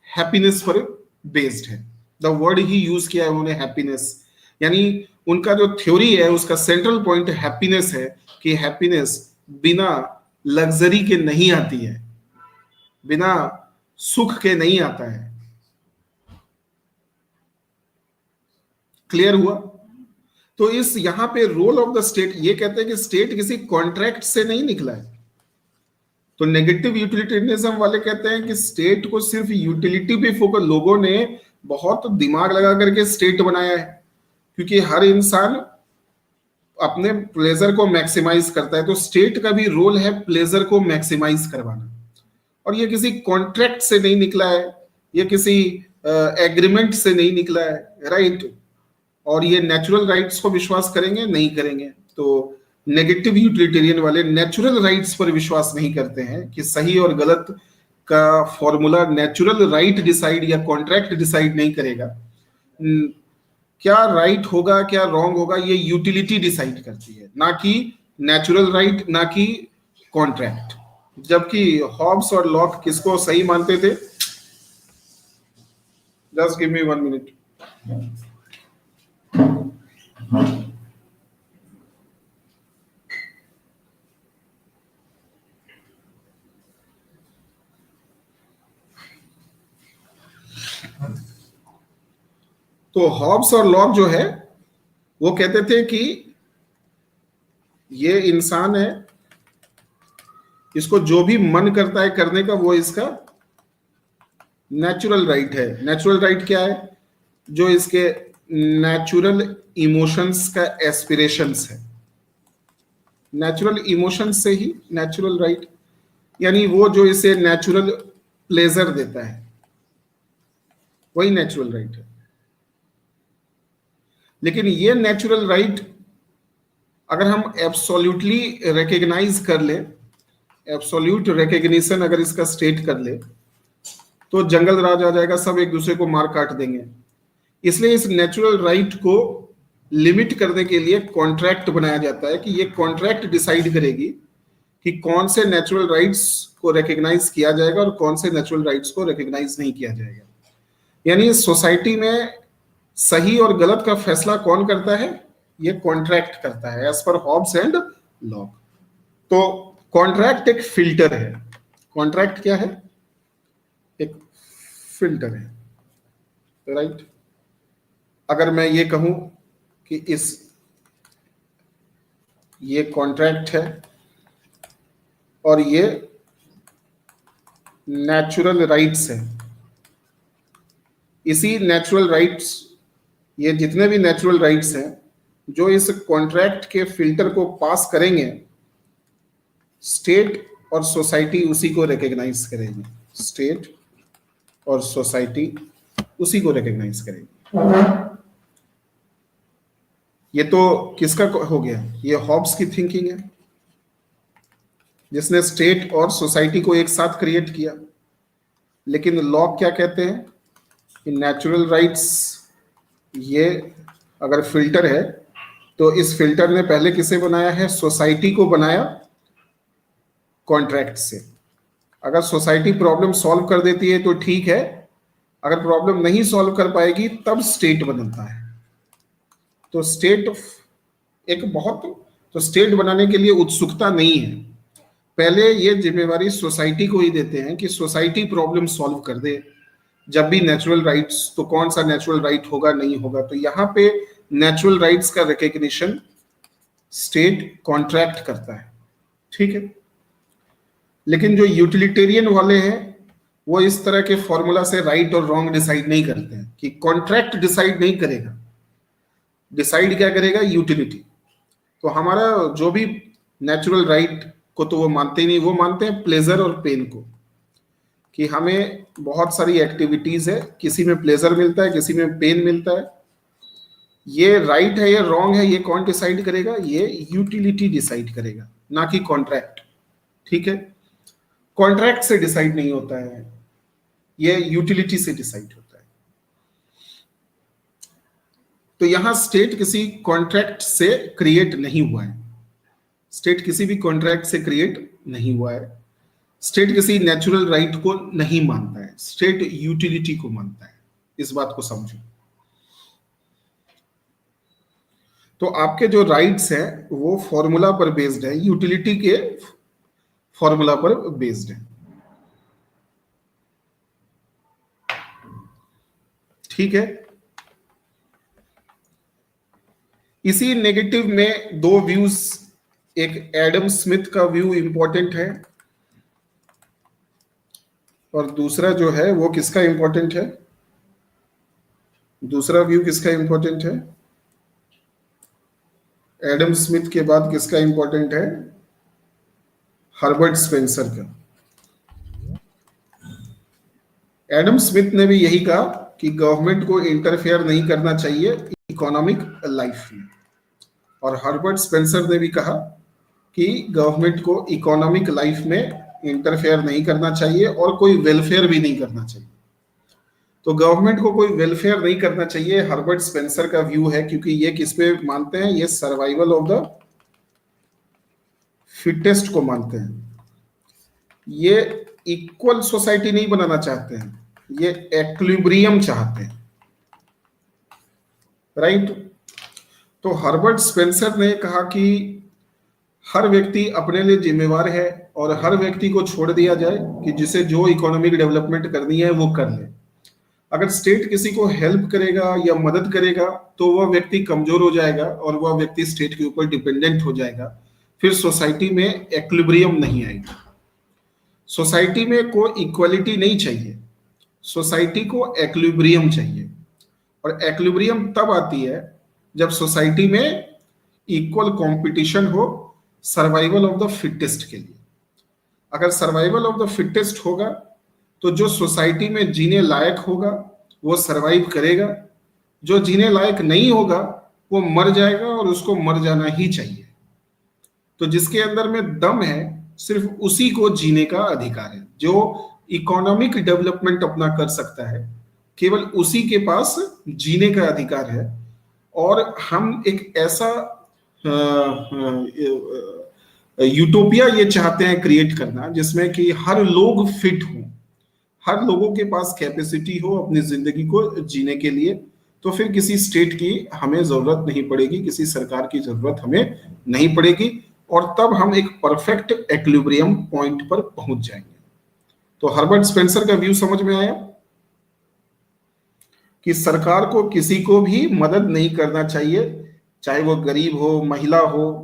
हैप्पीनेस पर बेस्ड है। द वर्ड ही यूज किया है उन्होंने, हैप्पीनेस, यानी उनका जो थ्योरी है उसका सेंट्रल पॉइंट हैप्पीनेस है, कि हैप्पीनेस बिना लग्जरी के नहीं आती है, बिना सुख के नहीं आता है। क्लियर हुआ? तो इस यहां पे रोल ऑफ द स्टेट, ये कहते हैं कि स्टेट किसी कॉन्ट्रैक्ट से नहीं निकला है। तो नेगेटिव यूटिलिटेरियनिज्म वाले कहते हैं कि स्टेट को सिर्फ यूटिलिटी पे फोकस, लोगों ने बहुत दिमाग लगा करके स्टेट बनाया है, क्योंकि हर इंसान अपने प्लेजर को मैक्सिमाइज करता है, तो स्टेट का भी रोल है प्लेजर को मैक्सिमाइज करवाना। और ये किसी कॉन्ट्रैक्ट से नहीं निकला है, ये किसी एग्रीमेंट से नहीं निकला है, राइट। और ये नेचुरल राइट्स को विश्वास करेंगे नहीं करेंगे? तो नेगेटिव यूटिलिटेरियन वाले नेचुरल राइट्स पर विश्वास नहीं करते हैं कि सही और गलत का फॉर्मूला नेचुरल राइट डिसाइड या कॉन्ट्रैक्ट डिसाइड नहीं करेगा। क्या राइट होगा क्या रॉन्ग होगा ये यूटिलिटी डिसाइड करती है, ना कि नेचुरल राइट, ना कि कॉन्ट्रैक्ट। जबकि हॉब्स और लॉक किसको सही मानते थे? Just give me 1 minute. तो हॉब्स और लॉक जो है वो कहते थे कि ये इंसान है, इसको जो भी मन करता है करने का वो इसका नेचुरल राइट है। नेचुरल राइट क्या है? जो इसके नेचुरल इमोशंस का एस्पिरेशंस है, नेचुरल इमोशंस से ही नेचुरल राइट, यानी वो जो इसे नेचुरल प्लेजर देता है वही नेचुरल राइट है। लेकिन ये नेचुरल राइट अगर हम एब्सोल्युटली रिकॉग्नाइज कर ले, एब्सोल्यूट रिकॉग्निशन अगर इसका स्टेट कर ले, तो जंगल राज आ जाएगा, सब एक दूसरे को मार काट देंगे। इसलिए इस नेचुरल राइट को लिमिट करने के लिए कॉन्ट्रैक्ट बनाया जाता है, कि ये कॉन्ट्रैक्ट डिसाइड करेगी कि कौन से नेचुरल राइट्स को रिकॉग्नाइज किया जाएगा और कौन से नेचुरल राइट्स को रिकॉग्नाइज नहीं किया जाएगा। यानी सोसाइटी में सही और गलत का फैसला कौन करता है? ये कॉन्ट्रैक्ट करता है, as per Hobbes and Locke. तो कॉन्ट्रैक्ट एक फिल्टर है। कॉन्ट्रैक्ट क्या है? एक फिल्टर है, राइट। अगर मैं ये कहूं कि ये कॉन्ट्रैक्ट है और ये नेचुरल राइट्स है, इसी नेचुरल राइट्स, ये जितने भी नेचुरल राइट्स हैं जो इस कॉन्ट्रैक्ट के फिल्टर को पास करेंगे, स्टेट और सोसाइटी उसी को रिकॉग्नाइज करेंगे, स्टेट और सोसाइटी उसी को रिकॉग्नाइज करेंगे। ये तो किसका हो गया, ये हॉब्स की थिंकिंग है, जिसने स्टेट और सोसाइटी को एक साथ क्रिएट किया। लेकिन लॉ क्या कहते हैं कि नेचुरल राइट्स ये अगर फिल्टर है, तो इस फिल्टर ने पहले किसे बनाया है, सोसाइटी को बनाया कॉन्ट्रैक्ट से। अगर सोसाइटी प्रॉब्लम सॉल्व कर देती है तो ठीक है, अगर प्रॉब्लम नहीं सॉल्व कर पाएगी तब स्टेट बनता है। तो स्टेट एक बहुत, तो स्टेट बनाने के लिए उत्सुकता नहीं है, पहले ये जिम्मेवारी सोसाइटी को ही देते हैं कि सोसाइटी प्रॉब्लम सॉल्व कर दे। जब भी नेचुरल राइट्स, तो कौन सा नेचुरल राइट होगा नहीं होगा, तो यहाँ पे नेचुरल राइट्स का रिकग्निशन स्टेट कॉन्ट्रैक्ट करता है, ठीक है। लेकिन जो यूटिलिटेरियन वाले हैं वो इस तरह के फॉर्मूला से राइट और रॉन्ग डिसाइड नहीं करते हैं, कि कॉन्ट्रैक्ट डिसाइड नहीं करेगा, डिसाइड क्या करेगा, यूटिलिटी। तो हमारा जो भी नेचुरल राइट को तो वो मानते ही नहीं, वो मानते हैं प्लेजर और पेन को, कि हमें बहुत सारी एक्टिविटीज है, किसी में प्लेजर मिलता है, किसी में पेन मिलता है, ये राइट है ये रॉन्ग है, ये कौन डिसाइड करेगा, ये यूटिलिटी डिसाइड करेगा, ना कि कॉन्ट्रैक्ट, ठीक है। कॉन्ट्रैक्ट से डिसाइड नहीं होता है, ये यूटिलिटी से डिसाइड होता है। तो यहां स्टेट किसी कॉन्ट्रैक्ट से क्रिएट नहीं हुआ है, स्टेट किसी भी कॉन्ट्रैक्ट से क्रिएट नहीं हुआ है, स्टेट किसी नेचुरल राइट को नहीं मानता है, स्टेट यूटिलिटी को मानता है, इस बात को समझो। तो आपके जो राइट्स हैं वो फॉर्मूला पर बेस्ड है, यूटिलिटी के फॉर्मूला पर बेस्ड है, ठीक है। इसी नेगेटिव में दो व्यूज, एक एडम स्मिथ का व्यू इंपॉर्टेंट है और दूसरा जो है वो किसका इंपॉर्टेंट है, दूसरा व्यू किसका इंपॉर्टेंट है, एडम स्मिथ के बाद किसका इंपॉर्टेंट है, हर्बर्ट स्पेंसर का। एडम स्मिथ ने भी यही कहा कि गवर्नमेंट को इंटरफेयर नहीं करना चाहिए इकोनॉमिक लाइफ में, और हर्बर्ट स्पेंसर ने भी कहा कि गवर्नमेंट को इकोनॉमिक लाइफ में इंटरफेयर नहीं करना चाहिए और कोई वेलफेयर भी नहीं करना चाहिए। तो गवर्नमेंट को कोई वेलफेयर नहीं करना चाहिए, हर्बर्ट स्पेंसर का व्यू है, क्योंकि ये किस पे मानते हैं, ये सर्वाइवल ऑफ द फिटेस्ट को मानते हैं, ये इक्वल सोसाइटी नहीं बनाना चाहते हैं, ये एक्विलिब्रियम चाहते हैं, राइट। तो हर्बर्ट स्पेंसर ने कहा कि हर व्यक्ति अपने लिए जिम्मेवार है और हर व्यक्ति को छोड़ दिया जाए कि जिसे जो इकोनॉमिक डेवलपमेंट करनी है वो कर ले। अगर स्टेट किसी को हेल्प करेगा या मदद करेगा तो वह व्यक्ति कमजोर हो जाएगा और वह व्यक्ति स्टेट के ऊपर डिपेंडेंट हो जाएगा, फिर सोसाइटी में एक्विलिब्रियम नहीं आएगा। सोसाइटी में कोई इक्वलिटी नहीं चाहिए, सोसाइटी को एक्विलिब्रियम चाहिए, और एक्विलिब्रियम तब आती है जब सोसाइटी में इक्वल कंपटीशन हो सर्वाइवल ऑफ द फिटेस्ट के लिए। अगर सर्वाइवल ऑफ द फिटेस्ट होगा तो जो सोसाइटी में जीने लायक होगा वो सरवाइव करेगा, जो जीने लायक नहीं होगा वो मर जाएगा और उसको मर जाना ही चाहिए। तो जिसके अंदर में दम है सिर्फ उसी को जीने का अधिकार है, जो इकोनॉमिक डेवलपमेंट अपना कर सकता है केवल उसी के पास जीने का अधिकार है। और हम एक ऐसा यूटोपिया ये चाहते हैं क्रिएट करना जिसमें कि हर लोग फिट हो, हर लोगों के पास कैपेसिटी हो अपनी जिंदगी को जीने के लिए। तो फिर किसी स्टेट की हमें जरूरत नहीं पड़ेगी, किसी सरकार की जरूरत हमें नहीं पड़ेगी, और तब हम एक परफेक्ट एक्विलिब्रियम पॉइंट पर पहुंच जाएंगे। तो हर्बर्ट स्पेंसर का व्यू समझ में आया कि सरकार को किसी को भी मदद नहीं करना चाहिए, चाहे वो गरीब हो, महिला हो,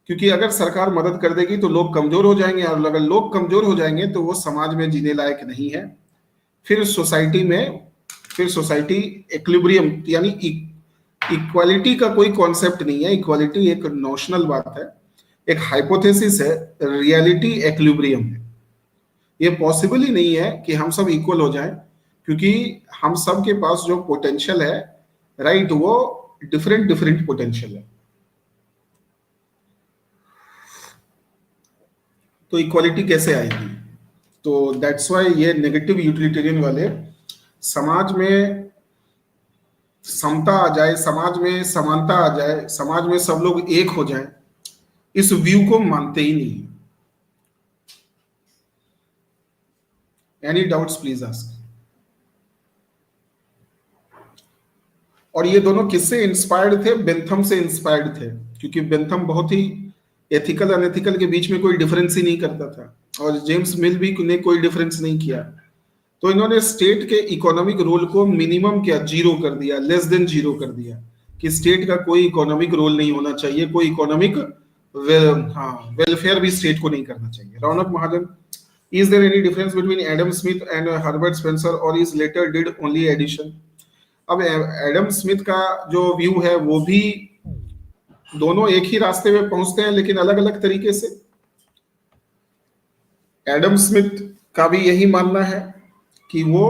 क्योंकि अगर सरकार मदद कर देगी तो लोग कमजोर हो जाएंगे, और अगर लोग कमजोर हो जाएंगे तो वो समाज में जीने लायक नहीं है। फिर सोसाइटी एक्विलिब्रियम यानी इक्वालिटी का कोई कॉन्सेप्ट नहीं है, इक्वालिटी एक नोशनल बात है, एक हाइपोथेसिस है, रियलिटी एक्विलिब्रियम है। ये पॉसिबल ही नहीं है कि हम सब इक्वल हो जाएं, क्योंकि हम सब के पास जो पोटेंशियल है, राइट, वो डिफरेंट डिफरेंट पोटेंशियल है। तो इक्वालिटी कैसे आएगी? तो दैट्स वाई ये नेगेटिव यूटिलिटेरियन वाले समाज में समता आ जाए, समाज में समानता आ जाए, समाज में सब लोग एक हो जाएं, इस व्यू को मानते ही नहीं। Any doubts please ask. और ये दोनों किससे इंस्पायर्ड थे? बेंथम से इंस्पायर्ड थे, क्योंकि बेंथम बहुत ही एथिकल अनएथिकल के बीच में कोई डिफरेंस ही नहीं करता था, और जेम्स मिल भी ने कोई डिफरेंस नहीं किया। तो इन्होंने स्टेट के इकोनॉमिक रोल को मिनिमम क्या, जीरो कर दिया, लेस देन जीरो कर दिया, कि स्टेट का कोई इकोनॉमिक रोल नहीं होना चाहिए, कोई इकोनॉमिक वेलफेयर भी स्टेट को नहीं करना चाहिए। Raunak Mahajan, is there any difference between Adam Smith and Herbert Spencer और is latter did only addition? अब एडम स्मिथ का जो व्यू है वो भी, दोनों एक ही रास्ते में पहुंचते हैं लेकिन अलग अलग तरीके से। एडम स्मिथ का भी यही मानना है कि वो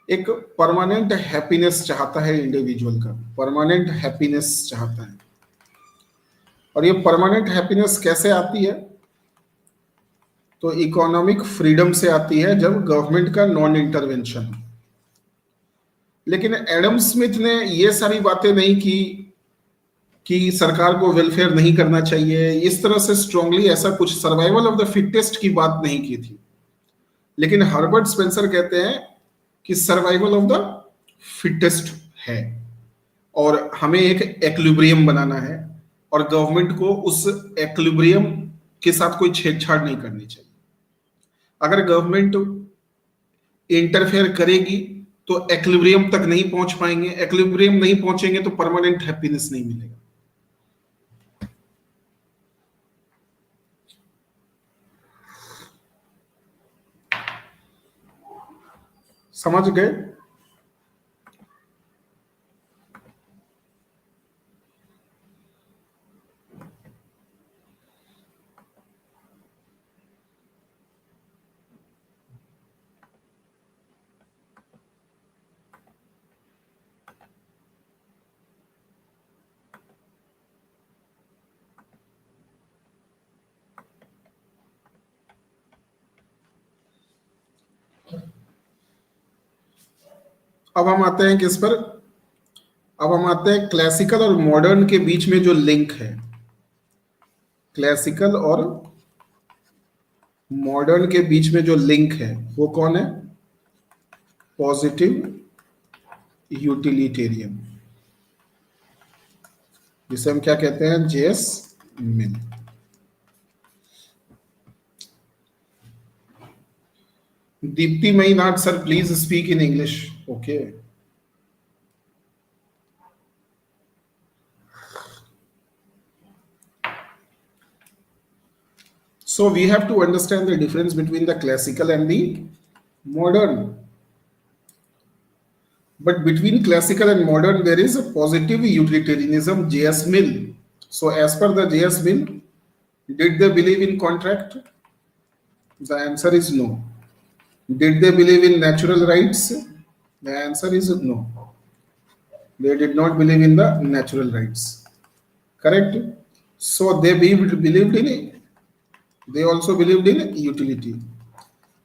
एक परमानेंट हैप्पीनेस चाहता है, इंडिविजुअल का परमानेंट हैप्पीनेस चाहता है। और ये परमानेंट हैप्पीनेस कैसे आती है? तो इकोनॉमिक फ्रीडम से आती है, जब गवर्नमेंट का नॉन इंटरवेंशन। लेकिन एडम स्मिथ ने ये सारी बातें नहीं की कि सरकार को वेलफेयर नहीं करना चाहिए, इस तरह से स्ट्रांगली ऐसा कुछ सर्वाइवल ऑफ द फिटेस्ट की बात नहीं की थी। लेकिन हर्बर्ट स्पेंसर कहते हैं कि सर्वाइवल ऑफ द फिटेस्ट है, और हमें एक एक्विलिब्रियम बनाना है, और गवर्नमेंट को उस एक्विलिब्रियम के साथ कोई छेड़छाड़ नहीं करनी चाहिए। अगर गवर्नमेंट इंटरफेयर करेगी तो एक्विलिब्रियम तक नहीं पहुंच पाएंगे, एक्विलिब्रियम नहीं पहुंचेंगे तो परमानेंट हैप्पीनेस नहीं मिलेगा। समझ गए? अब हम आते हैं किस पर? अब हम आते हैं क्लासिकल और मॉडर्न के बीच में जो लिंक है। क्लासिकल और मॉडर्न के बीच में जो लिंक है वो कौन है? पॉजिटिव यूटिलिटेरियन, जिसे हम क्या कहते हैं? J S Mill. Deepti Mainath sir, please speak in English. Okay, so we have to understand the difference between the classical and the modern. But between classical and modern, there is a positive utilitarianism, J.S. Mill. So as per the J.S. Mill, did they believe in contract? The answer is no. Did they believe in natural rights? The answer is no. They did not believe in the natural rights. Correct? So they believed in it. They also believed in utility.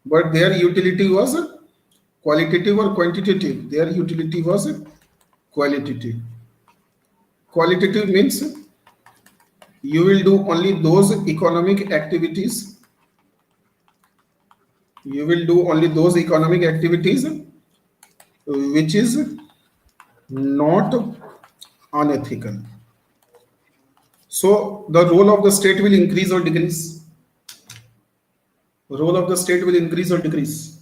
But their utility was qualitative or quantitative? Their utility was qualitative. Qualitative means you will do only those economic activities. You will do only those economic activities which is not unethical. So the role of the state will increase or decrease. Role of the state will increase or decrease.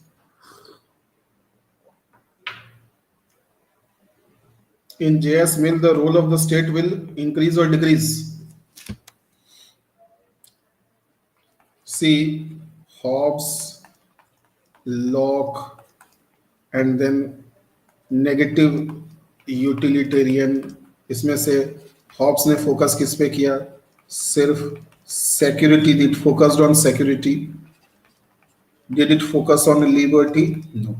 In J.S. Mill, the role of the state will increase or decrease. See, Hobbes, Locke, and then negative utilitarian, इसमें से Hobbs ने focus किस पे किया? सिर्फ security. Did it focused on security? Did it focus on liberty? No.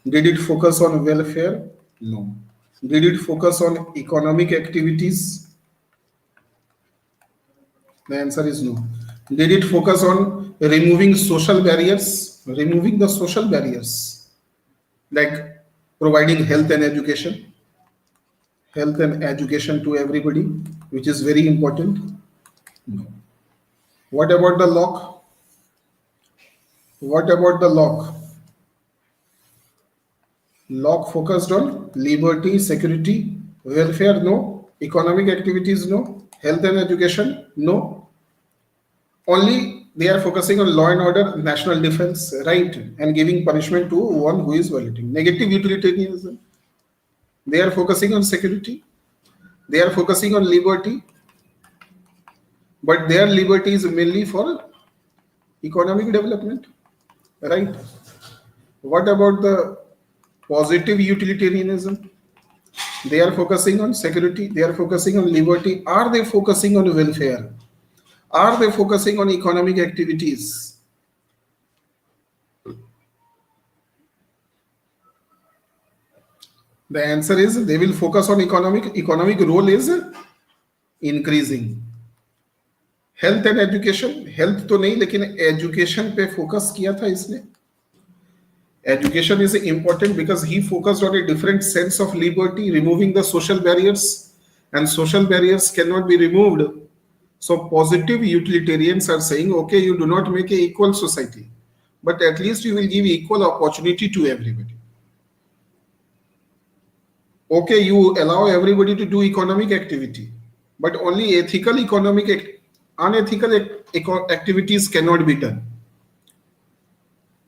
Did it focus on welfare? No. Did it focus on economic activities? The answer is no. Did it focus on removing social barriers? Removing the social barriers, like providing health and education, health and education to everybody, which is very important. No. What about the lock? What about the lock? Lock focused on liberty, security, welfare, no. Economic activities, no. Health and education, no. Only they are focusing on law and order, national defense, right, and giving punishment to one who is violating. Negative utilitarianism. They are focusing on security. They are focusing on liberty, but their liberty is mainly for economic development, right? What about the positive utilitarianism? They are focusing on security. They are focusing on liberty. Are they focusing on welfare? Are they focusing on economic activities? The answer is they will focus on economic. Economic role is increasing. Health and education, health तो नहीं लेकिन education पे focus किया था इसने. Education is important because he focused on a different sense of liberty, removing the social barriers, and social barriers cannot be removed. So positive utilitarians are saying, okay, you do not make a equal society, but at least you will give equal opportunity to everybody. Okay, you allow everybody to do economic activity, but only unethical activities cannot be done.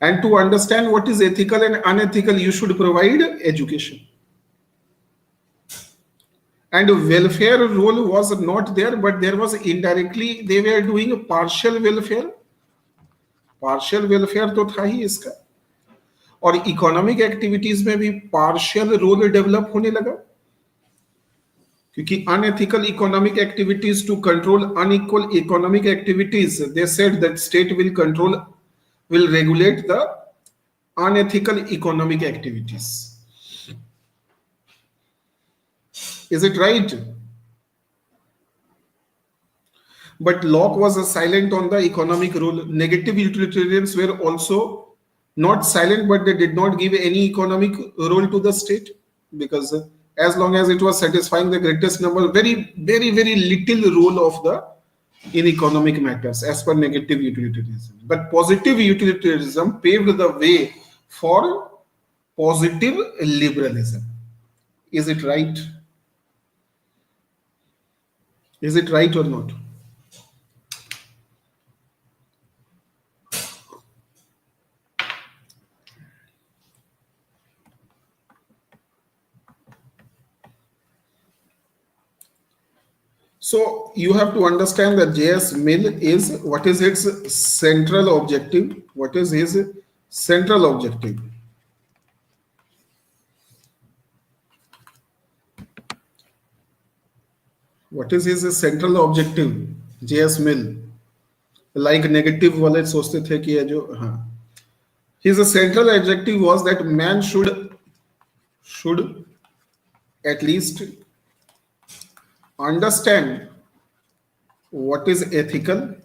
And to understand what is ethical and unethical, you should provide education. And welfare role was not there, but there was indirectly, they were doing partial welfare. Partial welfare तो था ही इसका. और economic activities में भी partial role develop होने लगा, क्योंकि unethical economic activities to control unequal economic activities, they said that state will regulate the unethical economic activities. Is it right? But Locke was silent on the economic role. Negative utilitarians were also not silent, but they did not give any economic role to the state, because as long as it was satisfying the greatest number, very little role of the in economic matters as per negative utilitarianism. But positive utilitarianism paved the way for positive liberalism. Is it right? Is it right or not? So you have to understand that J.S. Mill is, what is its central objective? What is his central objective? What is his central objective? J.S. Mill, like negative वाले सोचते थे कि ये जो, हाँ, his central objective was that man should at least understand what is ethical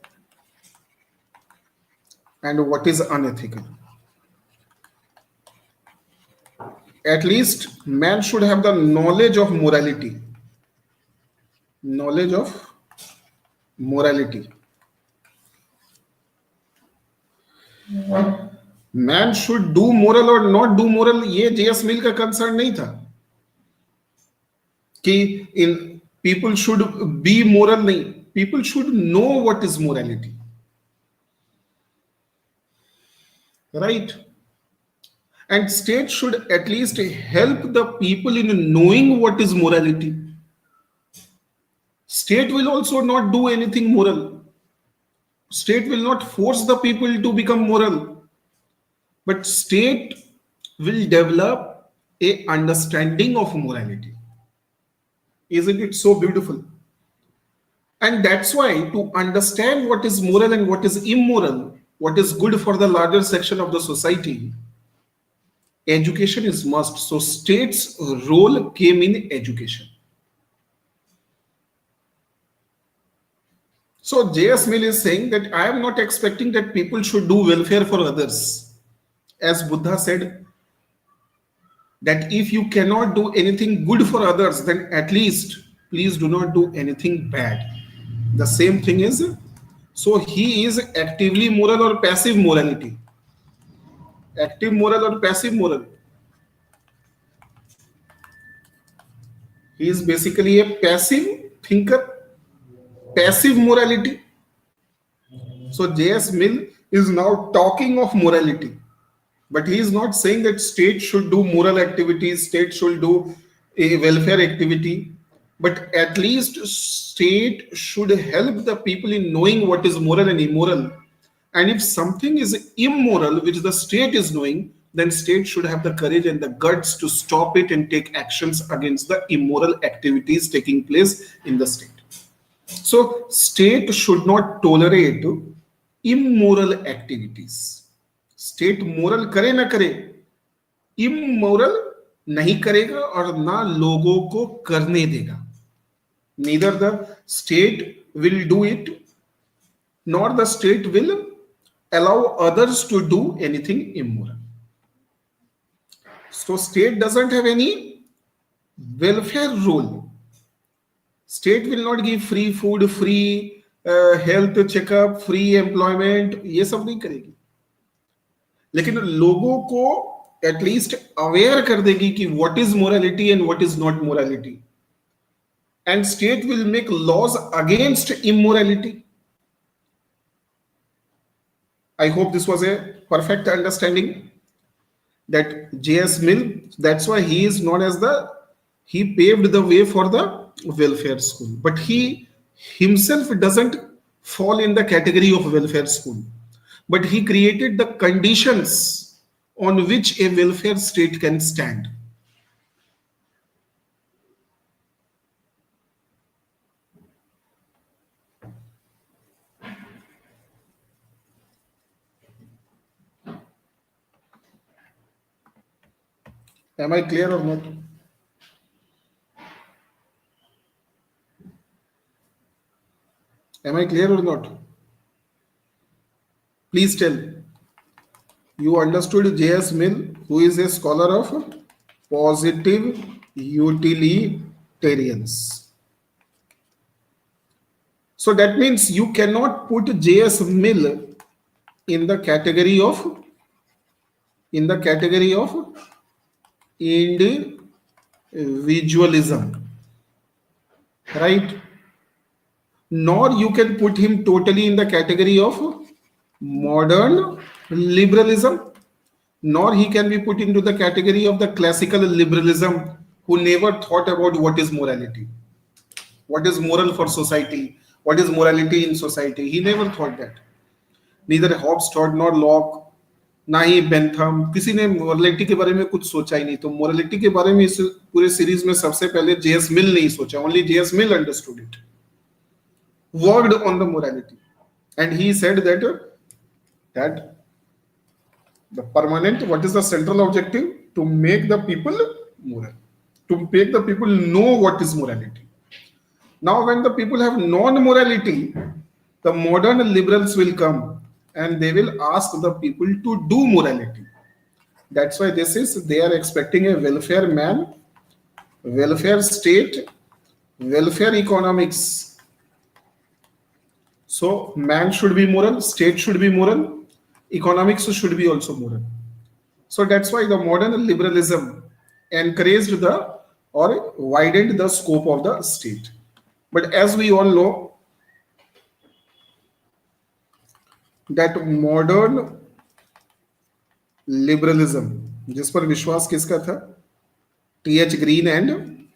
and what is unethical. At least man should have the knowledge of morality. Knowledge of morality. Man should do moral or not do moral, ये J.S. Mill का concern नहीं था कि in people should be moral, नहीं, people should know what is morality, right? And state should at least help the people in knowing what is morality. State will also not do anything moral. State will not force the people to become moral, but state will develop a understanding of morality. Isn't it so beautiful? And that's why to understand what is moral and what is immoral, what is good for the larger section of the society, Education is must. So state's role came in education. So J.S. Mill is saying that I am not expecting that people should do welfare for others. As Buddha said, that if you cannot do anything good for others, then at least please do not do anything bad. The same thing is, so he is actively moral or passive morality? Active moral or passive moral? He is basically a passive thinker, passive morality. So J.S. Mill is now talking of morality, but he is not saying that state should do moral activities, state should do a welfare activity, but at least state should help the people in knowing what is moral and immoral. And if something is immoral, which the state is knowing, then state should have the courage and the guts to stop it and take actions against the immoral activities taking place in the state. So state should not tolerate immoral activities. State moral करे ना करे, immoral नहीं करेगा और ना लोगों को करने देगा. Neither the state will do it, nor the state will allow others to do anything immoral. So state doesn't have any welfare role. State will not give free food, free health checkup, free employment. ये सब नहीं करेगी, लेकिन लोगों को at least aware कर देगी कि what is morality and what is not morality. And state will make laws against immorality. I hope this was a perfect understanding that J.S. Mill, that's why he is known as he paved the way for the welfare school. But he himself doesn't fall in the category of welfare school. But he created the conditions on which a welfare state can stand. Am I clear or not? Am I clear or not? Please tell. You understood J.S. Mill, who is a scholar of positive utilitarians. So that means you cannot put J.S. Mill in the category of individualism, right? Nor you can put him totally in the category of modern liberalism, nor he can be put into the category of the classical liberalism who never thought about what is morality, what is moral for society, what is morality in society. He never thought that. Neither Hobbes thought, nor Locke, ना ही Bentham, किसी ने morality के बारे में कुछ सोचा ही नहीं. तो मोरालिटी के बारे में इस पूरे सीरीज में सबसे पहले J.S. Mill ने ही सोचा. Only J.S. Mill understood it, worked on the morality, and he said that the permanent, what is the central objective? To make the people moral, to make the people know what is morality. Now when the people have known morality, the modern liberals will come and they will ask the people to do morality. That's why this is, they are expecting a welfare man, welfare state, welfare economics. So man should be moral, state should be moral, economics should be also moral. So that's why the modern liberalism encouraged or widened the scope of the state. But as we all know, that modern liberalism, जिस पर विश्वास किसका था? T.H. Green and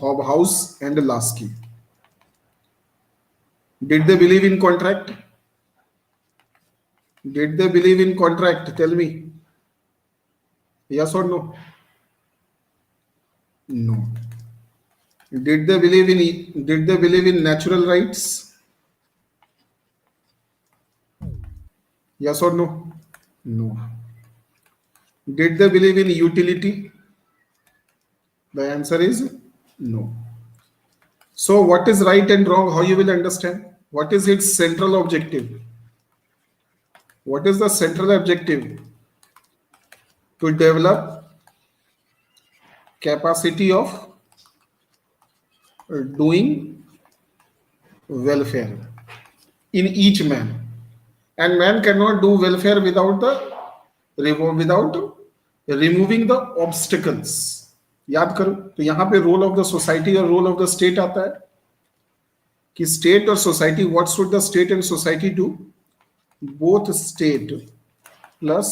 Hobhouse and Lasky. Did they believe in contract? Did they believe in contract? Tell me. Yes or no? No. Did they believe in natural rights? Yes or no? No. Did they believe in utility? The answer is no. So what is right and wrong? How you will understand? What is its central objective? What is the central objective? To develop capacity of doing welfare in each man. And man cannot do welfare without without removing the obstacles. याद करो, तो यहां पे role of the society और role of the state आता है कि state और society, what should the state and society do? Both state plus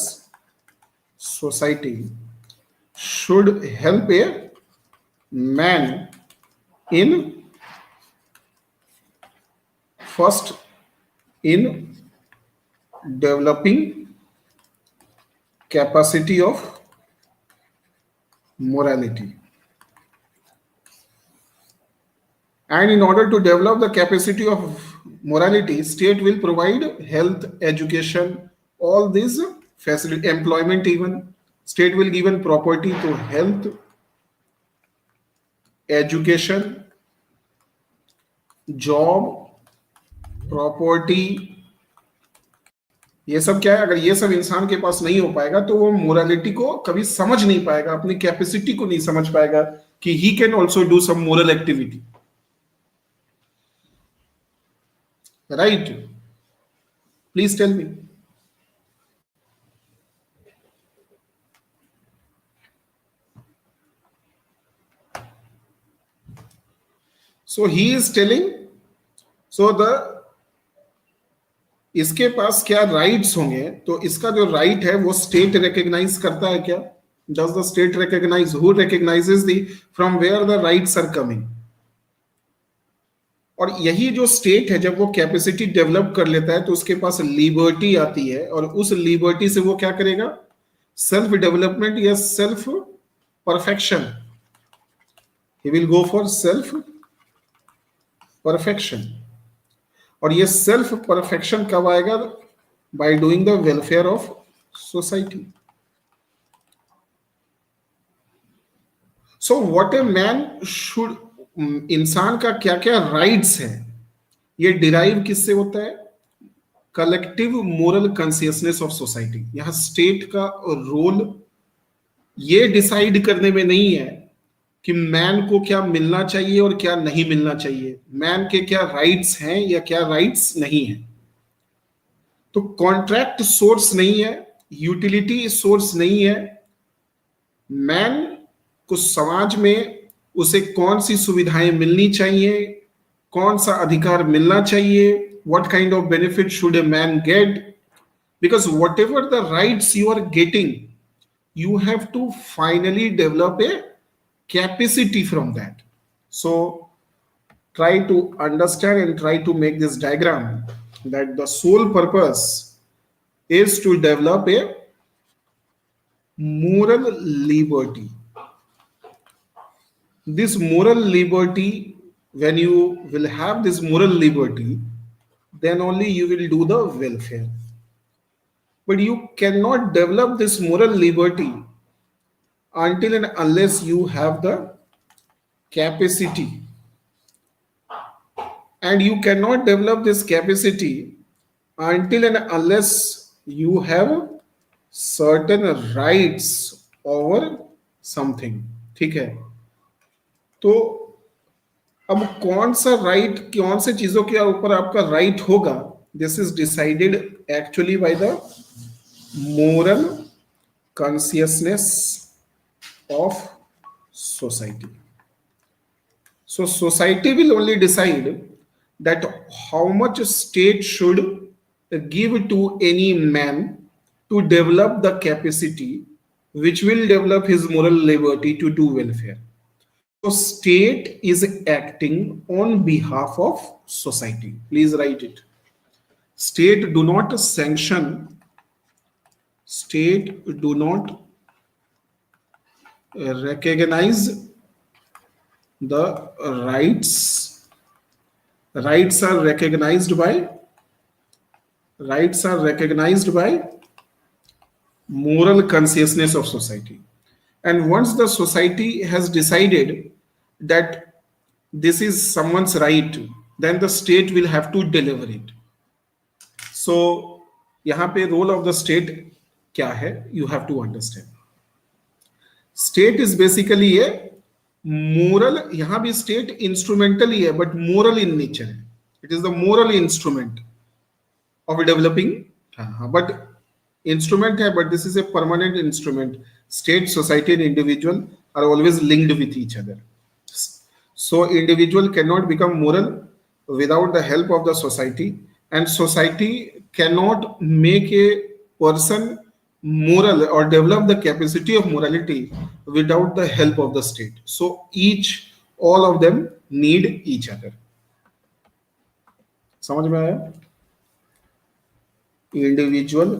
society should help a man in first in developing capacity of morality, and in order to develop the capacity of morality, state will provide health, education, all these facility, employment, even state will given property to health, education, job, property, ये सब क्या है? अगर ये सब इंसान के पास नहीं हो पाएगा तो वो मोरालिटी को कभी समझ नहीं पाएगा, अपनी कैपेसिटी को नहीं समझ पाएगा कि he can also do some moral activity, right? Please tell me. So he is telling, so the इसके पास क्या राइट्स होंगे? तो इसका जो राइट है वो स्टेट रिकॉग्नाइज करता है क्या? Does the state recognise? Who recognises the from where the rights are coming? और यही जो स्टेट है, जब वो कैपेसिटी डेवलप कर लेता है तो उसके पास लिबर्टी आती है, और उस लिबर्टी से वो क्या करेगा? सेल्फ डेवलपमेंट या self perfection. He will go for self perfection. और ये सेल्फ परफेक्शन कब आएगा? By doing the welfare of society. So what a man should, इंसान का क्या क्या राइट्स है, ये डिराइव किससे होता है? Collective moral consciousness of society. यहां स्टेट का रोल ये डिसाइड करने में नहीं है कि मैन को क्या मिलना चाहिए और क्या नहीं मिलना चाहिए, मैन के क्या राइट्स हैं या क्या राइट्स नहीं है. तो कॉन्ट्रैक्ट सोर्स नहीं है, यूटिलिटी सोर्स नहीं है. मैन को समाज में उसे कौन सी सुविधाएं मिलनी चाहिए, कौन सा अधिकार मिलना चाहिए, what kind of benefit should a man get, because whatever the rights you are getting, you have to finally develop a capacity from that. So try to understand and try to make this diagram that the sole purpose is to develop a moral liberty. This moral liberty, when you will have this moral liberty, then only you will do the welfare. But you cannot develop this moral liberty until and unless you have the capacity, and you cannot develop this capacity until and unless you have certain rights over something. ठीक है? तो अब कौन सा right, कौन से चीजों के ऊपर आपका राइट होगा, this is decided actually by the moral consciousness of society. So society will only decide that how much state should give to any man to develop the capacity which will develop his moral liberty to do welfare. So state is acting on behalf of society. Please write it. State do not sanction, state do not recognize the rights. Rights are recognized by moral consciousness of society. And once the society has decided that this is someone's right, then the state will have to deliver it. So यहाँ पे role of the state क्या है, you have to understand. State is basically a moral, यहां भी state instrumental ही है but moral in nature है. It is the moral instrument of developing. हाँ बट इंस्ट्रूमेंट है, but this is a permanent instrument. State, society and individual are always linked with each other. So individual cannot become moral without the help of the society, and society cannot make a person moral or develop the capacity of morality without the help of the state. So all of them need each other. समझ में आया? Individual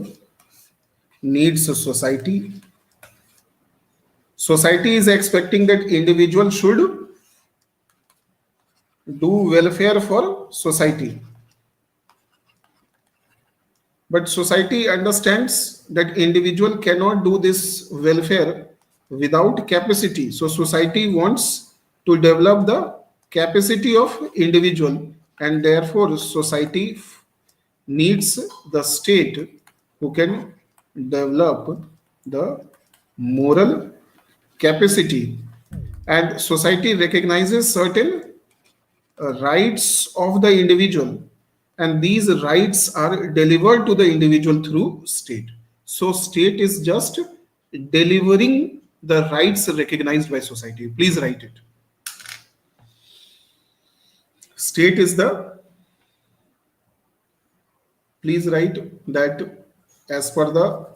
needs a society. Society is expecting that individual should do welfare for society, but society understands that individual cannot do this welfare without capacity. So society wants to develop the capacity of individual, and therefore society needs the state who can develop the moral capacity. And society recognizes certain rights of the individual, and these rights are delivered to the individual through state. So state is just delivering the rights recognized by society. Please write it. State is the, please write that as per the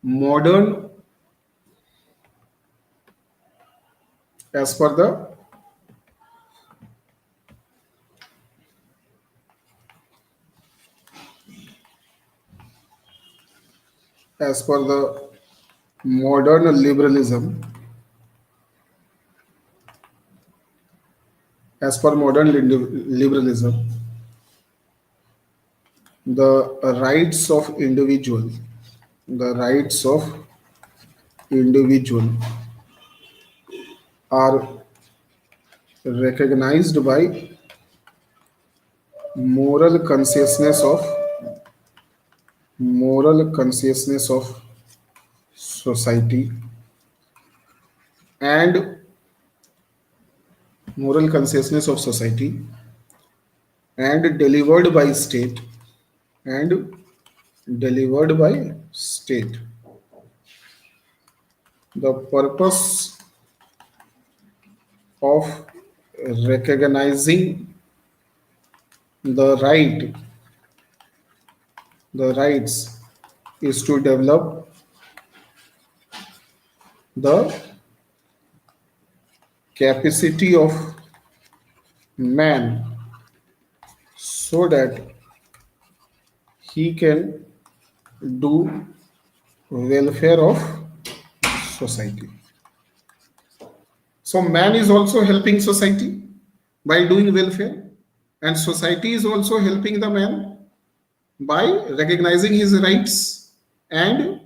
modern, as per the modern liberalism, as per modern liberalism, the rights of individual, the rights of individual are recognized by moral consciousness of society, and moral consciousness of society, and delivered by state, and delivered by state. The purpose of recognizing the rights is to develop the capacity of man so that he can do welfare of society. So man is also helping society by doing welfare, and society is also helping the man by recognizing his rights and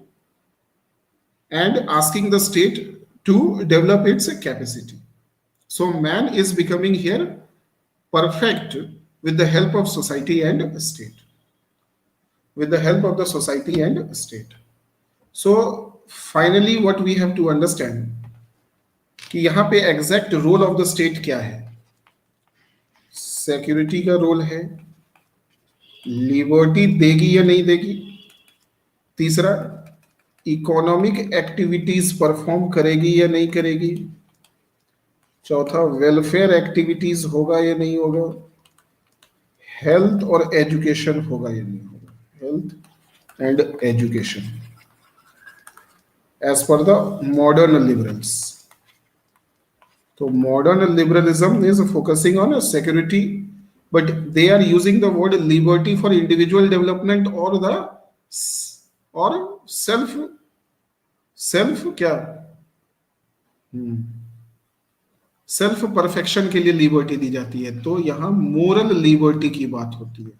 asking the state to develop its capacity. So man is becoming here perfect with the help of society and state. With the help of the society and state. So finally what we have to understand कि यहाँ पे exact role of the state क्या है. Security का role है, liberty देगी या नहीं देगी. तीसरा, इकोनॉमिक एक्टिविटीज परफॉर्म करेगी या नहीं करेगी. चौथा, वेलफेयर एक्टिविटीज होगा या नहीं होगा. हेल्थ और एजुकेशन होगा या नहीं होगा. Health and education as per the modern liberals. So modern liberalism is focusing on security, but they are using the word liberty for individual development or self क्या सेल्फ परफेक्शन के लिए liberty दी जाती है. तो यहाँ मोरल लिबर्टी की बात होती है.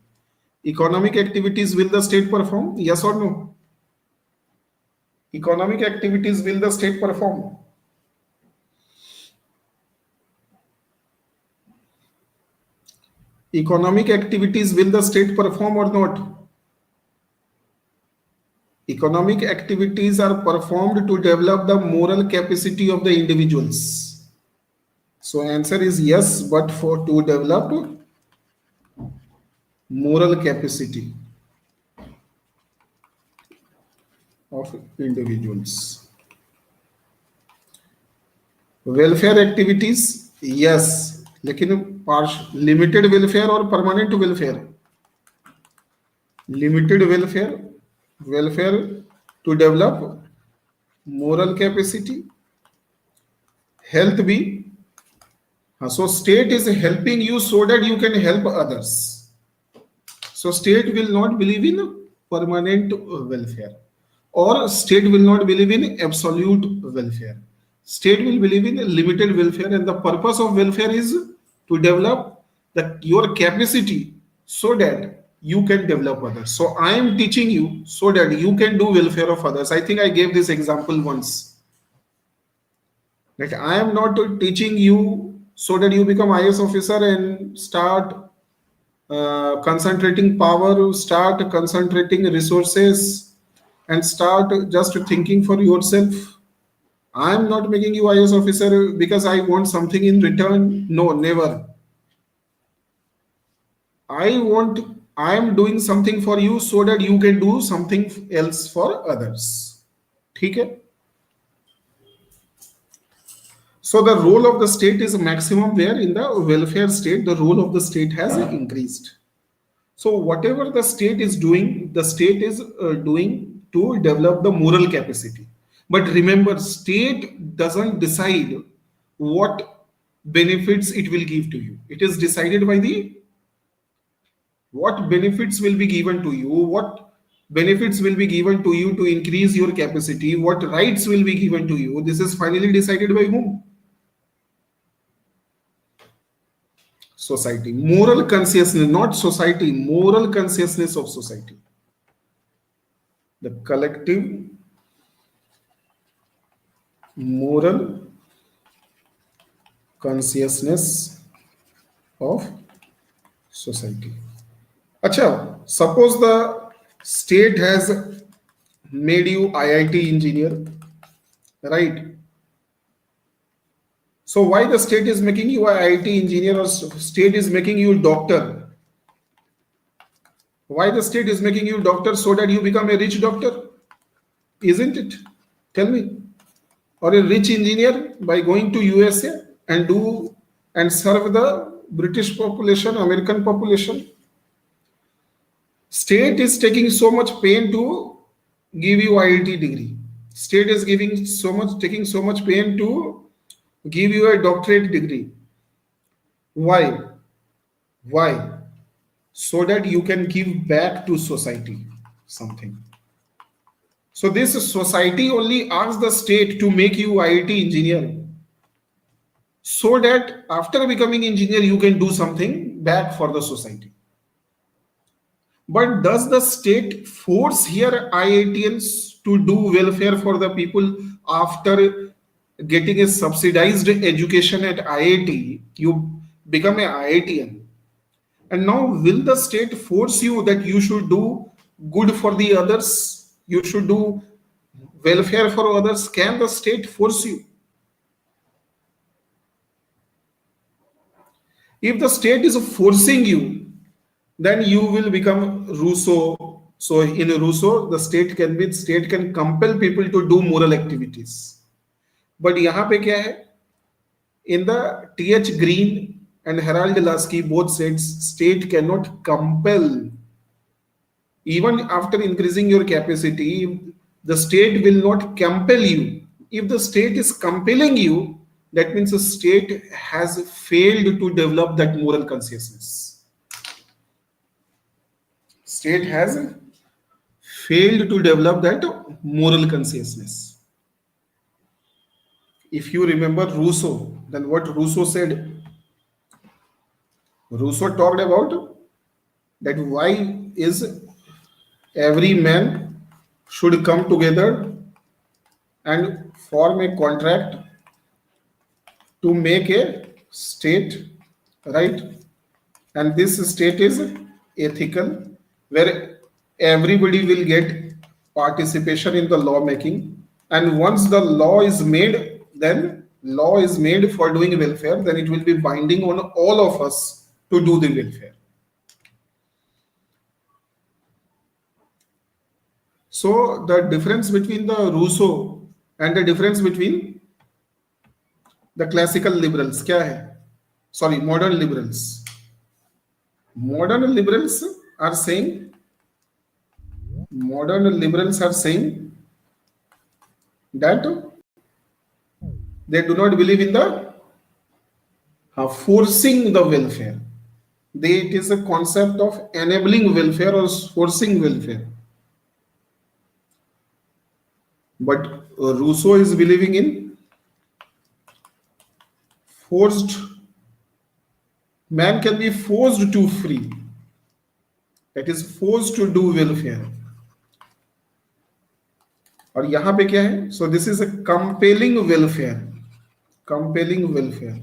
Economic activities will the state perform, yes और no. Economic activities will the state perform? Economic activities will the state perform or not? Economic activities are performed to develop the moral capacity of the individuals. So answer is yes, but for to develop moral capacity of individuals. Welfare activities, yes, लेकिन limited welfare और permanent welfare. Limited welfare, welfare to develop moral capacity, health भी. So state is helping you so that you can help others. So state will not believe in permanent welfare, or state will not believe in absolute welfare. State will believe in limited welfare, and the purpose of welfare is to develop your capacity so that you can develop others. So I am teaching you so that you can do welfare of others. I think I gave this example once. Like, I am not teaching you so that you become IAS officer and start concentrating power, start concentrating resources, and start just thinking for yourself. I am not making you IAS officer because I want something in return. No, never. I am doing something for you so that you can do something else for others. ठीक है? So the role of the state is maximum, where in the welfare state the role of the state has increased. So whatever the state is doing, the state is doing to develop the moral capacity. But remember, state doesn't decide what benefits it will give to you. It is decided by the what benefits will be given to you, what benefits will be given to you to increase your capacity, what rights will be given to you. This is finally decided by whom? Society. Moral consciousness, not society, moral consciousness of society. The collective moral consciousness of society. Acha, suppose the state has made you IIT engineer, right? So why the state is making you an IIT engineer, or state is making you doctor? Why the state is making you doctor? So that you become a rich doctor, isn't it? Tell me. Or a rich engineer by going to USA and do and serve the British population, American population. State is taking so much pain to give you IIT degree. State is taking so much pain to give you a doctorate degree. Why? Why? So that you can give back to society something. So this society only asks the state to make you IIT engineer, so that after becoming engineer you can do something back for the society. But does the state force here IITians to do welfare for the people after getting a subsidized education at IIT? You become a IITian. And now will the state force you that you should do good for the others? You should do welfare for others? Can the state force you? If the state is forcing you, then you will become Rousseau. So in Rousseau, the state can compel people to do moral activities. But यहाँ पे क्या है? In the T.H. Green and Harold Lasky both said state cannot compel. Even after increasing your capacity, the state will not compel you. If the state is compelling you, that means the state has failed to develop that moral consciousness. State has failed to develop that moral consciousness. If you remember Rousseau, then what Rousseau said? Rousseau talked about that why is every man should come together and form a contract to make a state, right? And this state is ethical, where everybody will get participation in the law making. And once the law is made, then law is made for doing welfare, then it will be binding on all of us to do the welfare. So the difference between the Rousseau and the difference between the classical liberals क्या है? Sorry, modern liberals. Modern liberals are saying that they do not believe in the forcing the welfare. It is a concept of enabling welfare or forcing welfare. But Rousseau is believing in forced. Man can be forced to free. That is forced to do welfare. और यहाँ पे क्या है? So this is a compelling welfare. Compelling welfare.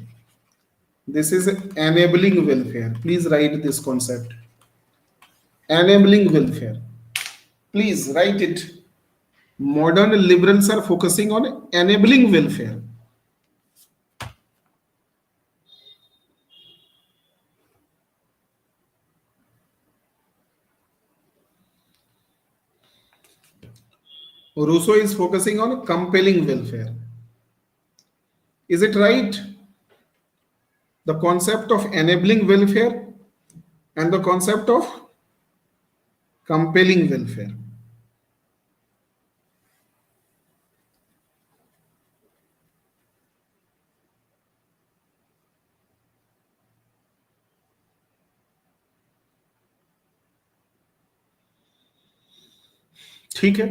This is enabling welfare. Please write this concept. Enabling welfare. Please write it. Modern liberals are focusing on enabling welfare. Rousseau is focusing on compelling welfare. Is it right? The concept of enabling welfare and the concept of compelling welfare. ठीक है,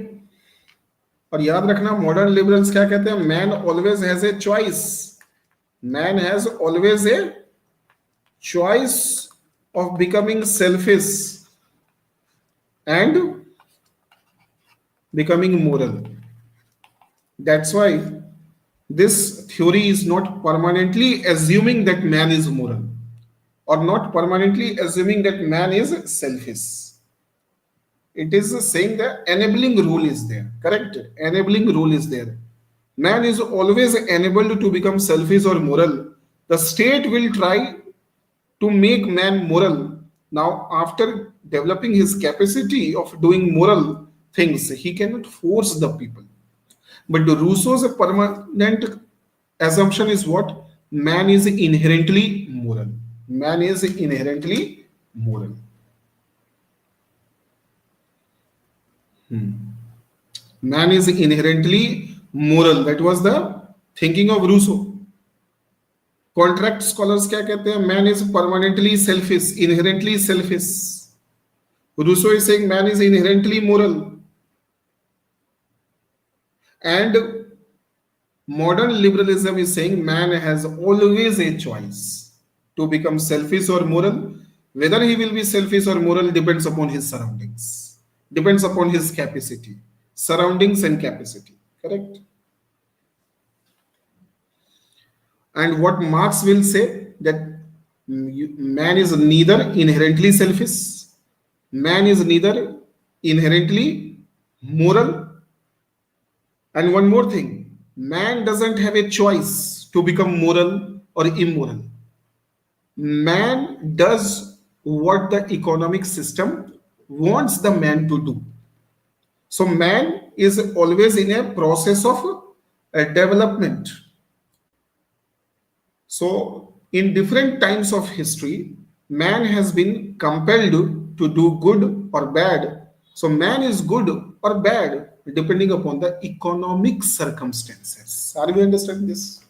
और याद रखना modern liberals क्या कहते हैं? Man always has a choice. Man has always a choice of becoming selfish and becoming moral. That's why this theory is not permanently assuming that man is moral or not permanently assuming that man is selfish. It is saying the enabling rule is there. Correct? Enabling rule is there. Man is always enabled to become selfish or moral. The state will try to make man moral. Now, after developing his capacity of doing moral things, he cannot force the people. But the Rousseau's permanent assumption is what? Man is inherently moral. Man is inherently moral. Man is inherently moral. That was the thinking of Rousseau. Contract scholars क्या कहते हैं? Man is permanently selfish, inherently selfish. Rousseau is saying man is inherently moral. And modern liberalism is saying man has always a choice to become selfish or moral. Whether he will be selfish or moral depends upon his surroundings, depends upon his capacity, surroundings and capacity. Correct? And what Marx will say, that man is neither inherently selfish, man is neither inherently moral. And one more thing, man doesn't have a choice to become moral or immoral. Man does what the economic system wants the man to do. So man is always in a process of development. So in different times of history, man has been compelled to do good or bad. So man is good or bad depending upon the economic circumstances. Are we understanding this?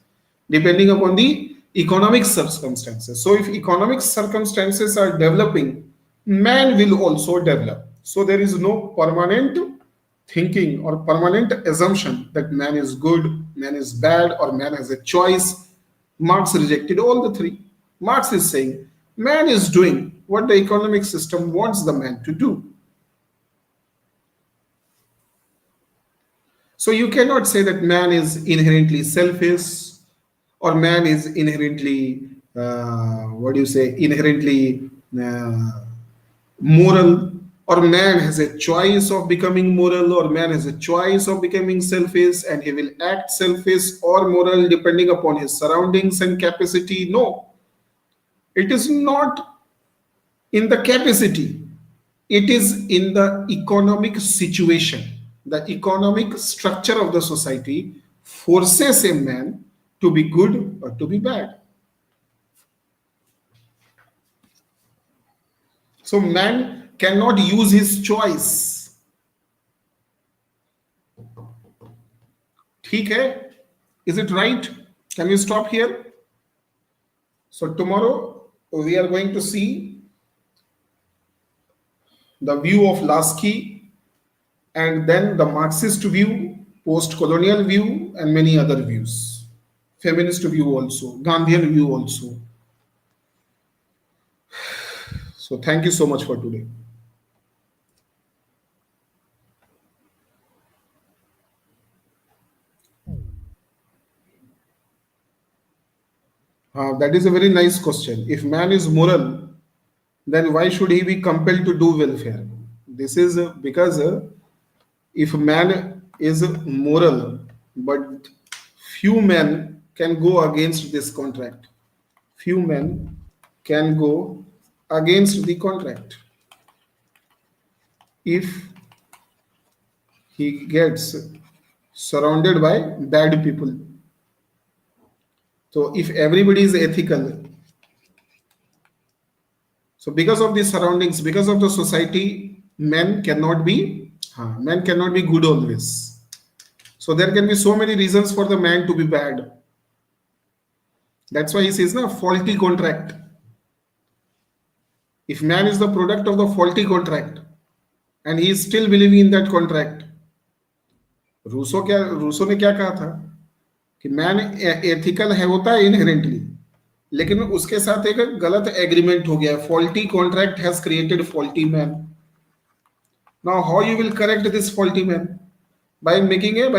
Depending upon the economic circumstances. So if economic circumstances are developing, man will also develop. So there is no permanent thinking or permanent assumption that man is good, man is bad, or man has a choice. Marx rejected all the three. Marx is saying man is doing what the economic system wants the man to do. So you cannot say that man is inherently selfish, or man is inherently what do you say, inherently uh, moral, or man has a choice of becoming moral, or man has a choice of becoming selfish, and he will act selfish or moral depending upon his surroundings and capacity. No, it is not in the capacity, it is in the economic situation. The economic structure of the society forces a man to be good or to be bad. So man cannot use his choice. ठीक है? Is it right? Can we stop here? So tomorrow we are going to see the view of Lasky, and then the Marxist view, post-colonial view, and many other views. Feminist view also, Gandhian view also. So thank you so much for today. That is a very nice question. If man is moral, then why should he be compelled to do welfare? This is because if man is moral, but few men can go against this contract. Few men can go against the contract if he gets surrounded by bad people. So if everybody is ethical, so because of the surroundings, because of the society, men cannot be good always. So there can be so many reasons for the man to be bad. That's why he says, na, faulty contract. If man is the product of the faulty contract and he is still believing in that contract, Rousseau ने क्या कहा था कि man ethical है, होता है inherently, लेकिन उसके साथ एक गलत एग्रीमेंट हो गया, faulty contract has created faulty man. Now how you will correct this faulty man? By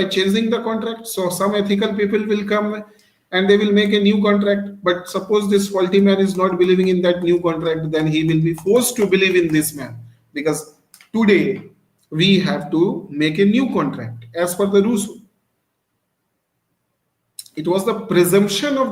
changing the contract. So some ethical people will come and they will make a new contract, but suppose this faulty man is not believing in that new contract, then he will be forced to believe in this man, because today we have to make a new contract as per the Rousseau. It was the presumption of